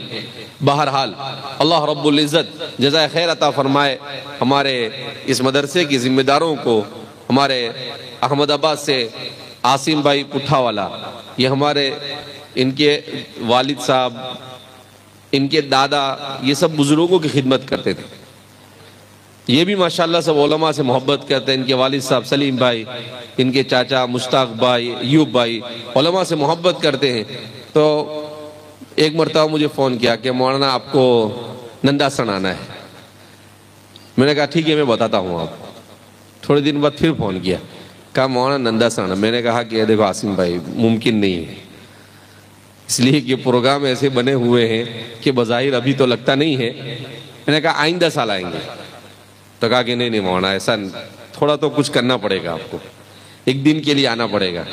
بہرحال اللہ رب العزت جزائے خیر عطا فرمائے ہمارے اس مدرسے کی ذمہ داروں کو. ہمارے احمد آباد سے عاصم بھائی پٹھا والا، یہ ہمارے ان کے والد صاحب، ان کے دادا، یہ سب بزرگوں کی خدمت کرتے تھے. یہ بھی ماشاءاللہ سب علماء سے محبت کرتے ہیں. ان کے والد صاحب سلیم بھائی، ان کے چاچا مشتاق بھائی، ایوب بھائی علماء سے محبت کرتے ہیں. تو ایک مرتبہ مجھے فون کیا کہ مولانا آپ کو ننداسن آنا ہے. میں نے کہا ٹھیک ہے میں بتاتا ہوں. آپ تھوڑے دن بعد پھر فون کیا، کہا مولانا ننداسن آنا. میں نے کہا کہ دیکھو عاصم بھائی ممکن نہیں ہے، اس لیے کہ پروگرام ایسے بنے ہوئے ہیں کہ بظاہر ابھی تو لگتا نہیں ہے. میں نے کہا آئندہ سال آئیں گے. تو کہا کہ نہیں مولانا ایسا تھوڑا تو کچھ کرنا پڑے گا، آپ کو ایک دن کے لیے آنا پڑے گا.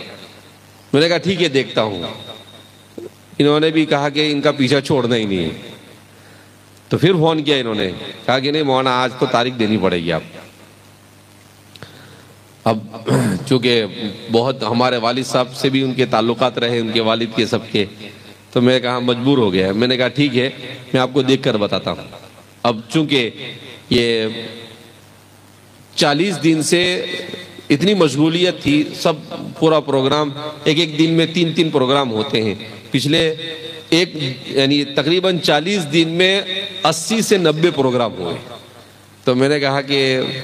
میں نے کہا ٹھیک ہے دیکھتا ہوں. انہوں نے بھی کہا کہ ان کا پیچھا چھوڑنا ہی نہیں ہے. تو پھر فون کیا انہوں نے، کہا کہ نہیں مولانا آج تو تاریخ دینی پڑے گی آپ. اب چونکہ بہت ہمارے والد صاحب سے بھی ان کے تعلقات رہے، ان کے والد کے سب کے، تو میں کہا مجبور ہو گیا. میں نے کہا ٹھیک ہے میں آپ کو دیکھ کر بتاتا ہوں. اب چونکہ یہ 40 دن سے اتنی مشغولیت تھی، سب پورا پروگرام ایک دن میں 3 پروگرام ہوتے ہیں. پچھلے یعنی تقریباً 40 دن میں 80 سے 90 پروگرام ہوئے. تو میں نے کہا کہ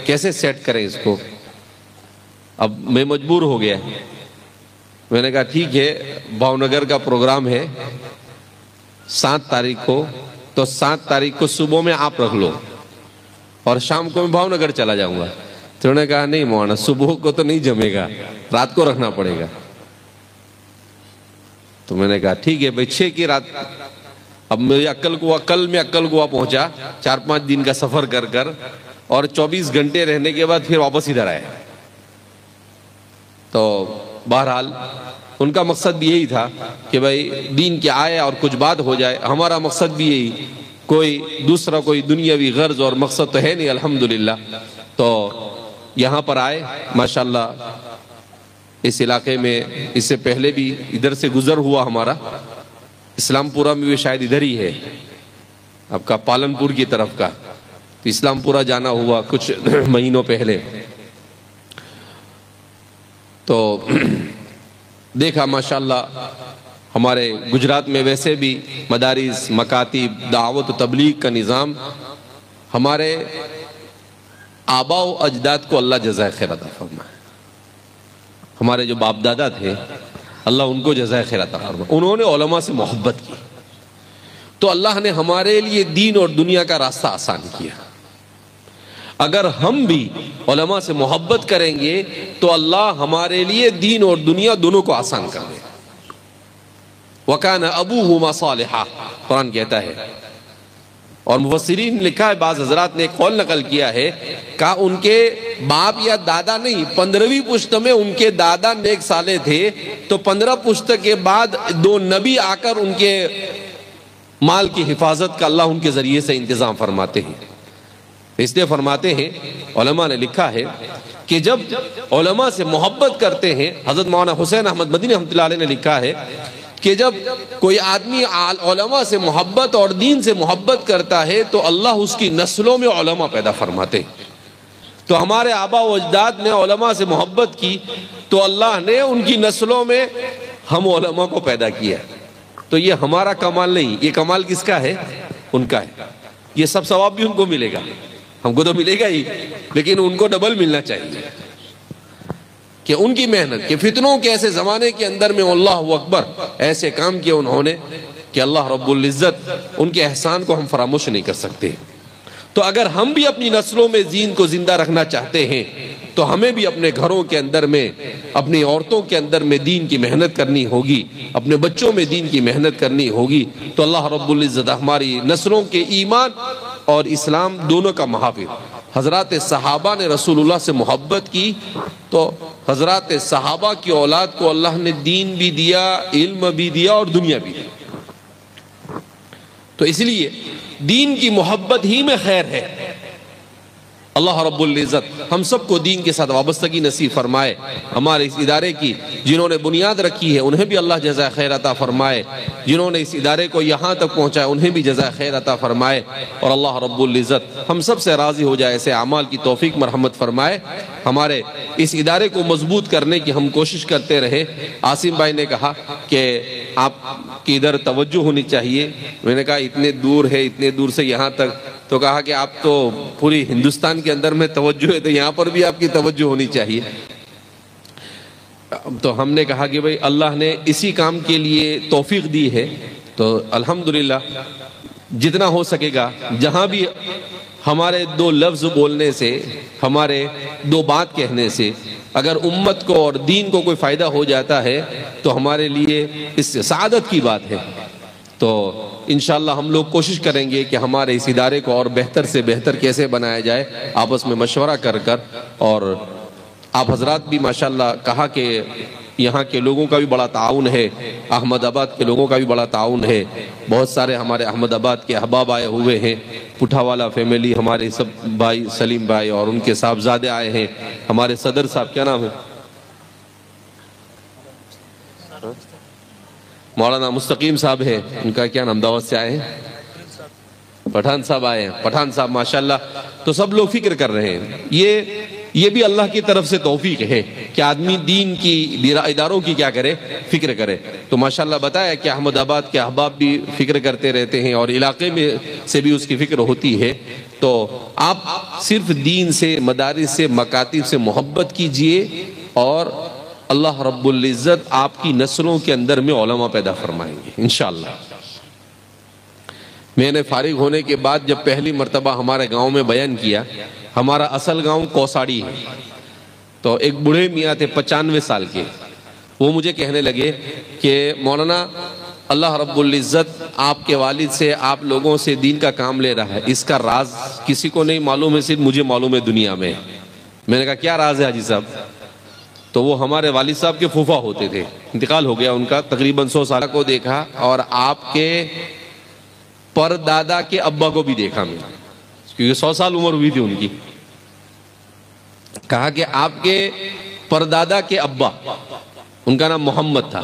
کیسے سیٹ کریں اس کو. اب میں مجبور ہو گیا. میں نے کہا ٹھیک ہے بھاؤنگر کا پروگرام ہے 7 تاریخ کو، تو 7 تاریخ کو صبح میں آپ رکھ لو اور شام کو میں بھاؤنگر چلا جاؤں گا. تو انہوں نے کہا نہیں مولانا صبح کو تو نہیں جمے گا، رات کو رکھنا پڑے گا. تو میں نے کہا ٹھیک ہے بھائی 6 کی رات. اب میں عقل گوا پہنچا 4-5 دن کا سفر کر اور 24 گھنٹے رہنے کے بعد پھر واپس ادھر آئے. تو بہرحال ان کا مقصد بھی یہی تھا کہ بھائی دین کی آئے اور کچھ بات ہو جائے. ہمارا مقصد بھی یہی, کوئی دنیاوی غرض اور مقصد تو ہے نہیں الحمدللہ. تو یہاں پر آئے ماشاءاللہ. اس علاقے میں اس سے پہلے بھی ادھر سے گزر ہوا ہمارا, اسلام پورہ میں بھی شاید ادھر ہی ہے آپ کا, پالنپور کی طرف کا. تو اسلام پورہ جانا ہوا کچھ مہینوں پہلے. تو دیکھا ماشاءاللہ ہمارے گجرات میں ویسے بھی مدارس, مکاتب, دعوت و تبلیغ کا نظام, ہمارے آباء و اجداد کو اللہ جزائے خیر عطا فرمائے. ہمارے جو باپ دادا تھے اللہ ان کو جزائے خیر عطا فرمائے. انہوں نے علماء سے محبت کی تو اللہ نے ہمارے لیے دین اور دنیا کا راستہ آسان کیا. اگر ہم بھی علماء سے محبت کریں گے تو اللہ ہمارے لیے دین اور دنیا دونوں کو آسان کر دے. وَكَانَ أَبُوهُمَا صَالِحًا قرآن کہتا ہے. اور مفسرین نے لکھا ہے, بعض حضرات نے ایک قول نقل کیا ہے, کہا ان کے باپ یا دادا نہیں, 15ویں پشت میں ان کے دادا نیک صالح تھے, تو 15 پشت کے بعد 2 نبی آ کر ان کے مال کی حفاظت کا اللہ ان کے ذریعے سے انتظام فرماتے ہیں. اس لیے فرماتے ہیں, علماء نے لکھا ہے کہ جب علماء سے محبت کرتے ہیں, حضرت مولانا حسین احمد مدنی رحمۃ اللہ علیہ نے لکھا ہے کہ جب کوئی آدمی علماء سے محبت اور دین سے محبت کرتا ہے تو اللہ اس کی نسلوں میں علماء پیدا فرماتے ہیں. تو ہمارے آباء و اجداد نے علماء سے محبت کی تو اللہ نے ان کی نسلوں میں ہم علماء کو پیدا کیا. تو یہ ہمارا کمال نہیں, یہ کمال کس کا ہے؟ ان کا ہے. یہ سب ثواب بھی ان کو ملے گا, ہم کو تو ملے گا ہی, لیکن ان کو ڈبل ملنا چاہیے کہ ان کی محنت کے فتنوں کے ایسے زمانے کے اندر میں اللہ اکبر ایسے کام کیے انہوں نے کہ اللہ رب العزت ان کے احسان کو ہم فراموش نہیں کر سکتے. تو اگر ہم بھی اپنی نسلوں میں دین کو زندہ رکھنا چاہتے ہیں تو ہمیں بھی اپنے گھروں کے اندر میں, اپنی عورتوں کے اندر میں دین کی محنت کرنی ہوگی, اپنے بچوں میں دین کی محنت کرنی ہوگی. تو اللہ رب العزت ہماری نسلوں کے ایمان اور اسلام دونوں کا محافظ. حضرات صحابہ نے رسول اللہ سے محبت کی تو حضرات صحابہ کی اولاد کو اللہ نے دین بھی دیا, علم بھی دیا اور دنیا بھی دی. تو اس لیے دین کی محبت ہی میں خیر ہے. اللہ رب العزت ہم سب کو دین کے ساتھ وابستگی نصیب فرمائے. ہمارے اس ادارے کی جنہوں نے بنیاد رکھی ہے انہیں بھی اللہ جزائے خیر عطا فرمائے. جنہوں نے اس ادارے کو یہاں تک پہنچائے انہیں بھی جزائے خیر عطا فرمائے. اور اللہ رب العزت ہم سب سے راضی ہو جائے, ایسے اعمال کی توفیق مرحمت فرمائے. ہمارے اس ادارے کو مضبوط کرنے کی ہم کوشش کرتے رہے. عاصم بھائی نے کہا کہ آپ کی ادھر توجہ ہونی چاہیے. میں نے کہا اتنے دور ہے, اتنے دور سے یہاں تک, تو کہا کہ آپ تو پوری ہندوستان کے اندر میں توجہ ہے تو یہاں پر بھی آپ کی توجہ ہونی چاہیے. تو ہم نے کہا کہ بھئی اللہ نے اسی کام کے لیے توفیق دی ہے تو الحمدللہ جتنا ہو سکے گا, جہاں بھی ہمارے 2 لفظ بولنے سے, ہمارے 2 بات کہنے سے اگر امت کو اور دین کو کوئی فائدہ ہو جاتا ہے تو ہمارے لیے اس سعادت کی بات ہے. تو انشاءاللہ ہم لوگ کوشش کریں گے کہ ہمارے اس ادارے کو اور بہتر سے بہتر کیسے بنایا جائے, آپس میں مشورہ کر کر. اور آپ حضرات بھی ماشاءاللہ کہا کہ یہاں کے لوگوں کا بھی بڑا تعاون ہے, احمد آباد کے لوگوں کا بھی بڑا تعاون ہے. بہت سارے ہمارے احمد آباد کے احباب آئے ہوئے ہیں, پٹھا والا فیملی, ہمارے سب بھائی سلیم بھائی اور ان کے صاحبزادے آئے ہیں. ہمارے صدر صاحب کیا نام ہے, مولانا مستقیم صاحب ہے, ان کا کیا نام, دعوت سے آئے ہیں, پٹھان صاحب آئے ہیں, پٹھان صاحب ماشاءاللہ. تو سب لوگ فکر کر رہے ہیں. یہ بھی اللہ کی طرف سے توفیق ہے کہ آدمی دین کی اداروں کی کیا کرے, فکر کرے. تو ماشاءاللہ بتایا کہ احمد آباد کے احباب بھی فکر کرتے رہتے ہیں اور علاقے میں سے بھی اس کی فکر ہوتی ہے. تو آپ صرف دین سے, مدارس سے, مکاتب سے محبت کیجئے اور اللہ رب العزت آپ کی نسلوں کے اندر میں علماء پیدا فرمائیں گے انشاءاللہ. میں نے فارغ ہونے کے بعد جب پہلی مرتبہ ہمارے گاؤں میں بیان کیا, ہمارا اصل گاؤں کوساڑی ہے, تو ایک بڑھے میاں تھے 95 سال کے, وہ مجھے کہنے لگے کہ مولانا اللہ رب العزت آپ کے والد سے, آپ لوگوں سے دین کا کام لے رہا ہے, اس کا راز کسی کو نہیں معلوم ہے, صرف مجھے معلوم ہے دنیا میں. میں نے کہا کیا راز ہے حاجی صاحب؟ تو وہ ہمارے والد صاحب کے پھوپھا ہوتے تھے، انتقال ہو گیا ان کا، تقریباً 100 سال کو دیکھا، اور آپ کے پردادا کے ابا کو بھی دیکھا میں، کیونکہ 100 سال عمر ہوئی تھی ان کی. کہا کہ آپ کے پردادا کے ابا، ان کا نام محمد تھا،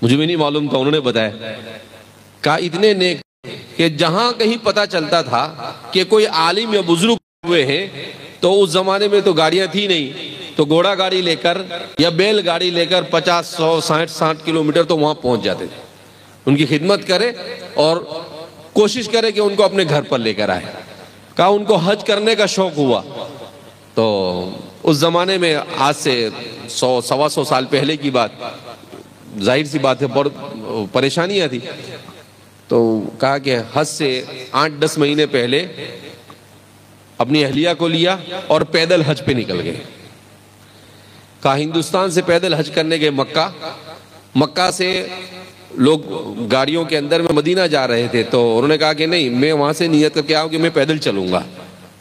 مجھے بھی نہیں معلوم تھا، انہوں نے بتایا. کہا اتنے نیک کہ جہاں کہیں پتا چلتا تھا کہ کوئی عالم یا بزرگ ہوئے ہیں، تو اس زمانے میں تو گاڑیاں تھی نہیں، تو گھوڑا گاڑی لے کر یا بیل گاڑی لے کر 50 100 60 کلومیٹر تو وہاں پہنچ جاتے تھے. ان کی خدمت کرے اور کوشش کرے کہ ان کو اپنے گھر پر لے کر آئے. کہا ان کو حج کرنے کا شوق ہوا، تو اس زمانے میں آج سے 100 سوا 100 سال پہلے کی بات، ظاہر سی بات ہے بہت پریشانیاں تھی. تو کہا کہ حج سے 8-10 مہینے پہلے اپنی اہلیہ کو لیا اور پیدل حج پہ نکل گئے. کہا ہندوستان سے پیدل حج کرنے گئے مکہ، مکہ سے لوگ گاڑیوں کے اندر میں مدینہ جا رہے تھے، تو انہوں نے کہا کہ نہیں، میں وہاں سے نیت کر کے آؤں کہ میں پیدل چلوں گا.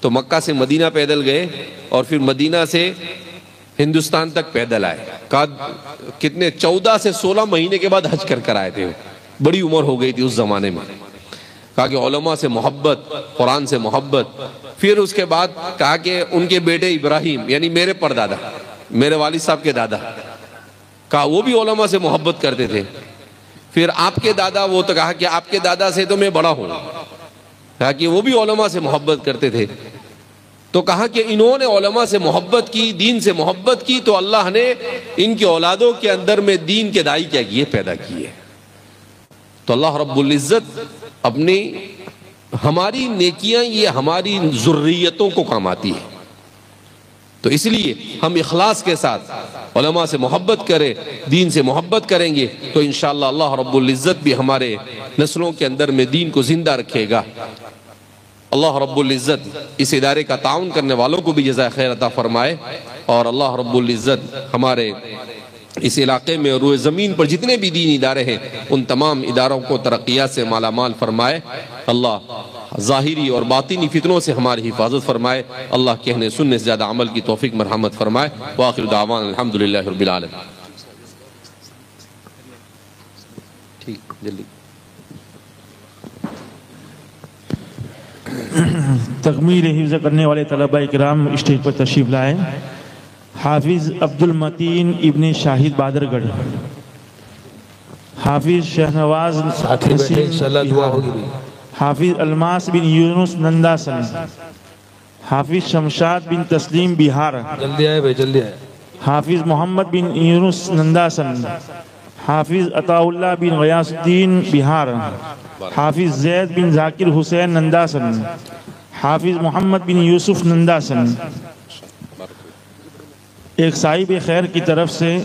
تو مکہ سے مدینہ پیدل گئے اور پھر مدینہ سے ہندوستان تک پیدل آئے. کہا کتنے 14 سے 16 مہینے کے بعد حج کر آئے تھے، بڑی عمر ہو گئی تھی اس زمانے میں. کہا کہ علماء سے محبت، قرآن سے محبت. پھر اس کے بعد کہا کہ ان کے بیٹے ابراہیم، یعنی میرے پردادا، میرے والد صاحب کے دادا، کہا وہ بھی علماء سے محبت کرتے تھے. پھر آپ کے دادا، وہ تو کہا کہ آپ کے دادا سے تو میں بڑا ہوں، کہا کہ وہ بھی علماء سے محبت کرتے تھے. تو کہا کہ انہوں نے علماء سے محبت کی، دین سے محبت کی، تو اللہ نے ان کی اولادوں کے اندر میں دین کے دائی کیا کیے، پیدا کیے. تو اللہ رب العزت اپنی ہماری نیکیاں یہ ہماری ذریتوں کو کام آتی ہے. تو اس لیے ہم اخلاص کے ساتھ علماء سے محبت کریں، دین سے محبت کریں گے تو انشاءاللہ اللہ رب العزت بھی ہمارے نسلوں کے اندر میں دین کو زندہ رکھے گا. اللہ رب العزت اس ادارے کا تعاون کرنے والوں کو بھی جزائے خیر عطا فرمائے، اور اللہ رب العزت ہمارے اس علاقے میں روئے زمین پر جتنے بھی دین ادارے ہیں ان تمام اداروں کو ترقیات سے مالا مال فرمائے. اللہ ظاہری اور باطنی فتنوں سے ہماری حفاظت فرمائے. اللہ کہنے سننے سے زیادہ عمل کی توفیق مرحمت فرمائے. وآخر دعوان الحمدللہ رب العالمین. ٹھیک جلدی
تکمیل حفظ کرنے والے طلبہ اکرام اسٹیج پر تشریف لائیں. حافظ عبد المتین ابن شاہد بادرگڑھ، حافظ شہنواز حافظ الماس بن یونس ننداسن، حافظ شمشاد بن تسلیم بہار،
جلدی آئے بھائی جلدی آئے.
حافظ محمد بن یونس ننداسن، حافظ عطا اللہ بن غیاث الدین بہار، حافظ زید بن ذاکر حسین ننداسن، حافظ محمد بن یوسف ننداسن. ایک صاحب خیر کی طرف سے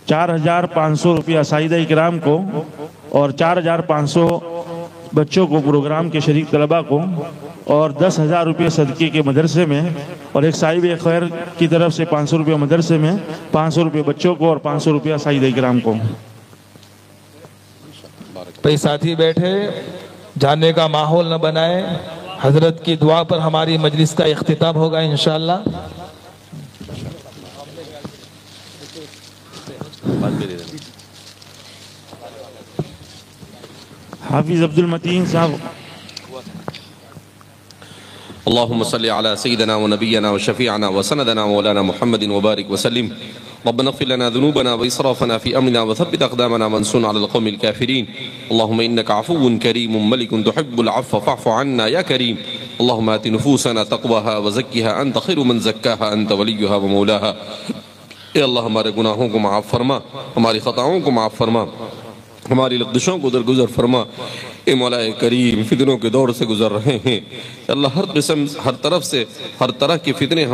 4500 روپیہ سائدہ اکرام کو اور 4500 بچوں کو، پروگرام کے شریک طلبہ کو، اور 10,000 روپیہ صدقے کے مدرسے میں، اور ایک صاحب خیر کی طرف سے 500 روپیہ مدرسے میں، 500 روپیہ بچوں کو اور 500 روپیہ سائدہ اکرام کو.
بھائی ساتھی بیٹھے، جانے کا ماحول نہ بنائے. حضرت کی دعا پر ہماری مجلس کا اختتام ہوگا انشاءاللہ.
حافظ عبد المتین صاحب.
اللهم صل على سيدنا ونبينا وشفيعنا وسندنا مولانا محمد وبارك وسلم. ربنا اغفر لنا ذنوبنا وإسرافنا في أمرنا وثبت أقدامنا وانصرنا على القوم الكافرين. اللهم إنك عفو كريم ملك تحب العفو فاعف عنا يا كريم. اللهم آت نفوسنا تقواها وزكها أنت خير من زكاها أنت وليها ومولاها. اے اللہ ہمارے گناہوں کو معاف فرما، ہماری خطاؤں کو معاف فرما، ہماری لغزشوں کو درگزر فرما. اے مولا کریم، فتنوں کے دور سے گزر رہے ہیں اللہ، ہر قسم ہر طرف سے ہر طرح کی فتنے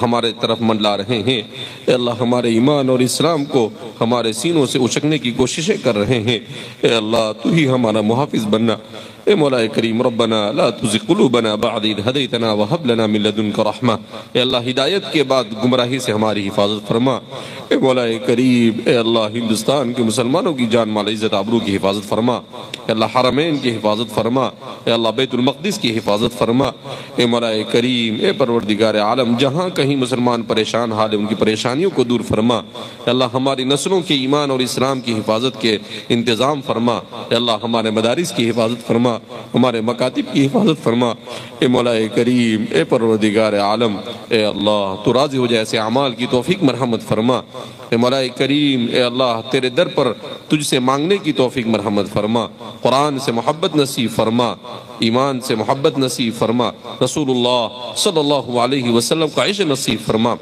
ہمارے طرف منڈلا رہے ہیں. اے اللہ ہمارے ایمان اور اسلام کو ہمارے سینوں سے اچکنے کی کوششیں کر رہے ہیں. اے اللہ تو ہی ہمارا محافظ بننا، اے مولا کریم ربنا لا تزغ قلوبنا بعد اذ ہدیتنا وہب لنا من لدنک رحمہ، اے اللہ ہدایت کے بعد گمراہی سے ہماری حفاظت فرما۔ اے مولا کریم، اے اللہ ہندوستان کے مسلمانوں کی جان مال عزت آبرو کی حفاظت فرما، اے اللہ حرمین کی حفاظت فرما، اے اللہ بیت المقدس کی حفاظت فرما۔ اے مولا کریم، اے پروردگار عالم، جہاں کہیں مسلمان پریشان حال ہے ان کی پریشانیوں کو دور فرما، اے اللہ ہماری نسلوں کے ایمان اور اسلام کی حفاظت کے انتظام فرما، اے اللہ ہمارے مدارس کی حفاظت فرما، ہمارے مکاتب کی حفاظت فرما۔ اے مولا کریم، اے پروردگار عالم، اے اللہ تو راضی ہو جائے ایسے اعمال کی توفیق مرحمت فرما۔ اے مولا کریم، اے اللہ تیرے در پر تجھ سے مانگنے کی توفیق مرحمت فرما، قرآن سے محبت نصیب فرما، ایمان سے محبت نصیب فرما، رسول اللہ صلی اللہ علیہ وسلم کا عشق نصیب فرما،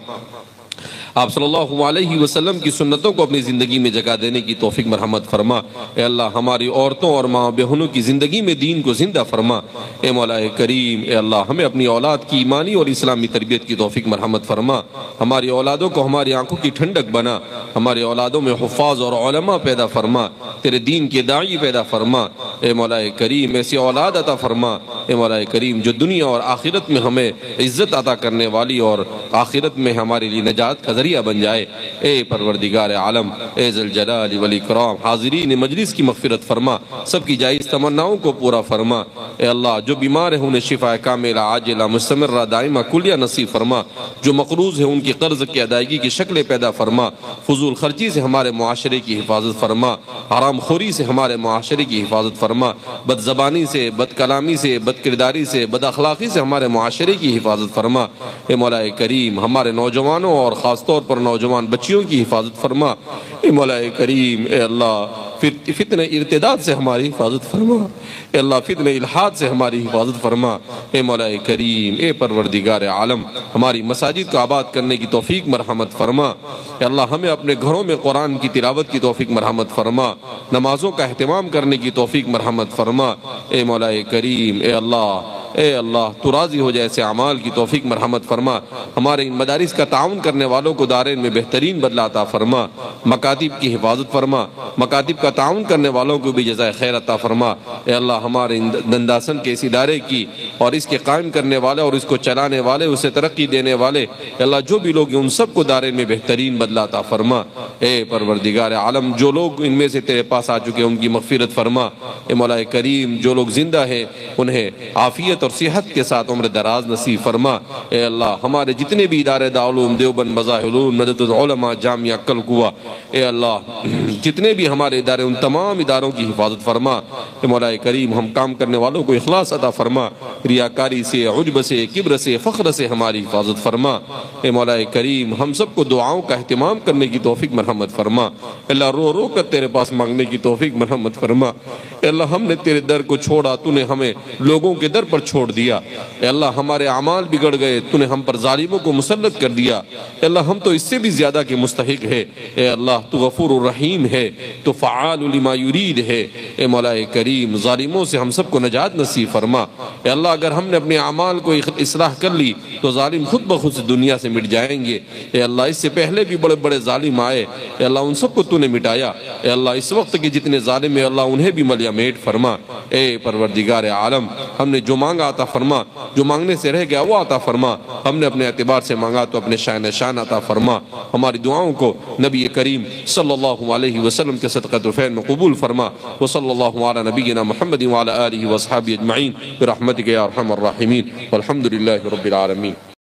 آپ صلی اللہ علیہ وسلم کی سنتوں کو اپنی زندگی میں جگہ دینے کی توفیق مرحمت فرما۔ اے اللہ ہماری عورتوں اور ماں بہنوں کی زندگی میں دین کو زندہ فرما۔ اے مولا کریم، اے اللہ ہمیں اپنی اولاد کی ایمانی اور اسلامی تربیت کی توفیق مرحمت فرما، ہماری اولادوں کو ہماری آنکھوں کی ٹھنڈک بنا، ہماری اولادوں میں حفاظ اور علماء پیدا فرما، تیرے دین کے داعی پیدا فرما۔ اے مولا کریم، ایسی اولاد عطا فرما، اے مولا کریم جو دنیا اور آخرت میں ہمیں عزت عطا کرنے والی اور آخرت میں ہمارے لیے نجات کا ذریعہ بن جائے۔ اے پروردگار عالم، اے ذوالجلال والاکرام، حاضرین مجلس کی مغفرت فرما، سب کی جائز تمناؤں کو پورا فرما۔ اے اللہ جو بیمار ہیں انہیں شفا کاملہ عاجلہ مستمرہ دائمہ کلیہ نصیب فرما، جو مقروض ہیں ان کی قرض کی ادائیگی کی شکلیں پیدا فرما، فضول خرچی سے ہمارے معاشرے کی حفاظت فرما، حرام خوری سے ہمارے معاشرے کی حفاظت فرما، بد زبانی سے، بد کلامی سے، بد کرداری سے، بد اخلاقی سے ہمارے معاشرے کی حفاظت فرما۔ اے مولا کریم، ہمارے نوجوانوں اور خاص طور پر نوجوان بچیوں کی حفاظت فرما۔ اے مولا کریم، اے اللہ فتنہ ارتداد سے ہماری حفاظت فرما، اے اللہ فتنہ الحاد سے ہماری حفاظت فرما۔ اے مولا کریم، اے پروردگار عالم، ہماری مساجد کو آباد کرنے کی توفیق مرحمت فرما۔ اے اللہ ہمیں اپنے گھروں میں قرآن کی تلاوت کی توفیق مرحمت فرما، نمازوں کا اہتمام کرنے کی توفیق مرحمت فرما۔ اے مولا کریم، اے اللہ تو راضی ہو جائے ایسے اعمال کی توفیق مرحمت فرما، ہمارے ان مدارس کا تعاون کرنے والوں کو دارین میں بہترین بدلہ عطا فرما، مکاتب کی حفاظت فرما، مکاتب کا تعاون کرنے والوں کو بھی جزائے خیر عطا فرما۔ اے اللہ ہمارے دنداسن کے اس ادارے کی اور اس کے قائم کرنے والے اور اس کو چلانے والے، اسے ترقی دینے والے، اے اللہ جو بھی لوگ ہیں ان سب کو دارین میں بہترین بدلہ عطا فرما۔ اے پروردگار عالم، جو لوگ ان میں سے تیرے پاس آ چکے ان کی مغفرت فرما۔ اے مولا کریم، جو لوگ زندہ ہیں انہیں عافیت اور صحت کے ساتھ عمر دراز نصیب فرما۔ اے اللہ ہمارے جتنے بھی ادارے دارالعلوم دیوبند، مظاہر العلوم، ندوۃ العلماء، جامعہ کلکوا، اے اللہ جتنے بھی ہمارے ادارے ان تمام اداروں کی حفاظت فرما۔ اے مولا کریم، ہم کام کرنے والوں کو اخلاص عطا فرما، ریاکاری سے، عجب سے، کبر سے، فخر سے ہماری حفاظت فرما۔ اے مولا کریم، ہم سب کو دعاؤں کا اہتمام کرنے کی توفیق مرحمت فرما۔ اے اللہ رو رو کر تیرے پاس مانگنے کی توفیق مرحمت فرما۔ اے اللہ ہم نے تیرے در کو چھوڑا، تو نے ہمیں لوگوں کے در پر چھوڑ دیا۔ اے اللہ ہمارے اعمال بگڑ گئے، تو نے ہم پر ظالموں کو مسلط کر دیا۔ اے اللہ ہم تو اس سے بھی زیادہ کے مستحق ہے۔ اے اللہ تو غفور الرحیم ہے، تو فعال لما یرید ہے۔ اے مولا کریم، ظالموں سے ہم سب کو نجات نصیب فرما۔ اے اللہ اگر ہم نے اپنے اعمال کو اصلاح کر لی تو ظالم خود بخود سے دنیا سے مٹ جائیں گے۔ اے اللہ اس سے پہلے بھی بڑے بڑے ظالم آئے، اے اللہ ان سب کو تو نے مٹایا۔ اے اللہ اس وقت کے جتنے ظالم ہیں اللہ انہیں بھی ملیا میٹ فرما۔ اے پروردگار عالم، ہم نے جو مانگا عطا فرما، جو مانگنے سے رہ گیا وہ عطا فرما، ہم نے اپنے اعتبار سے مانگا تو اپنے شان شان عطا فرما۔ ہماری دعاؤں کو نبی کریم صلی اللہ علیہ وسلم کے صدقہ طرفین میں قبول فرما۔ وصلی اللہ علی نبینا محمد وعلی آلہ واصحابہ اجمعین برحمتک یا ارحم الراحمین والحمد للہ رب العالمین۔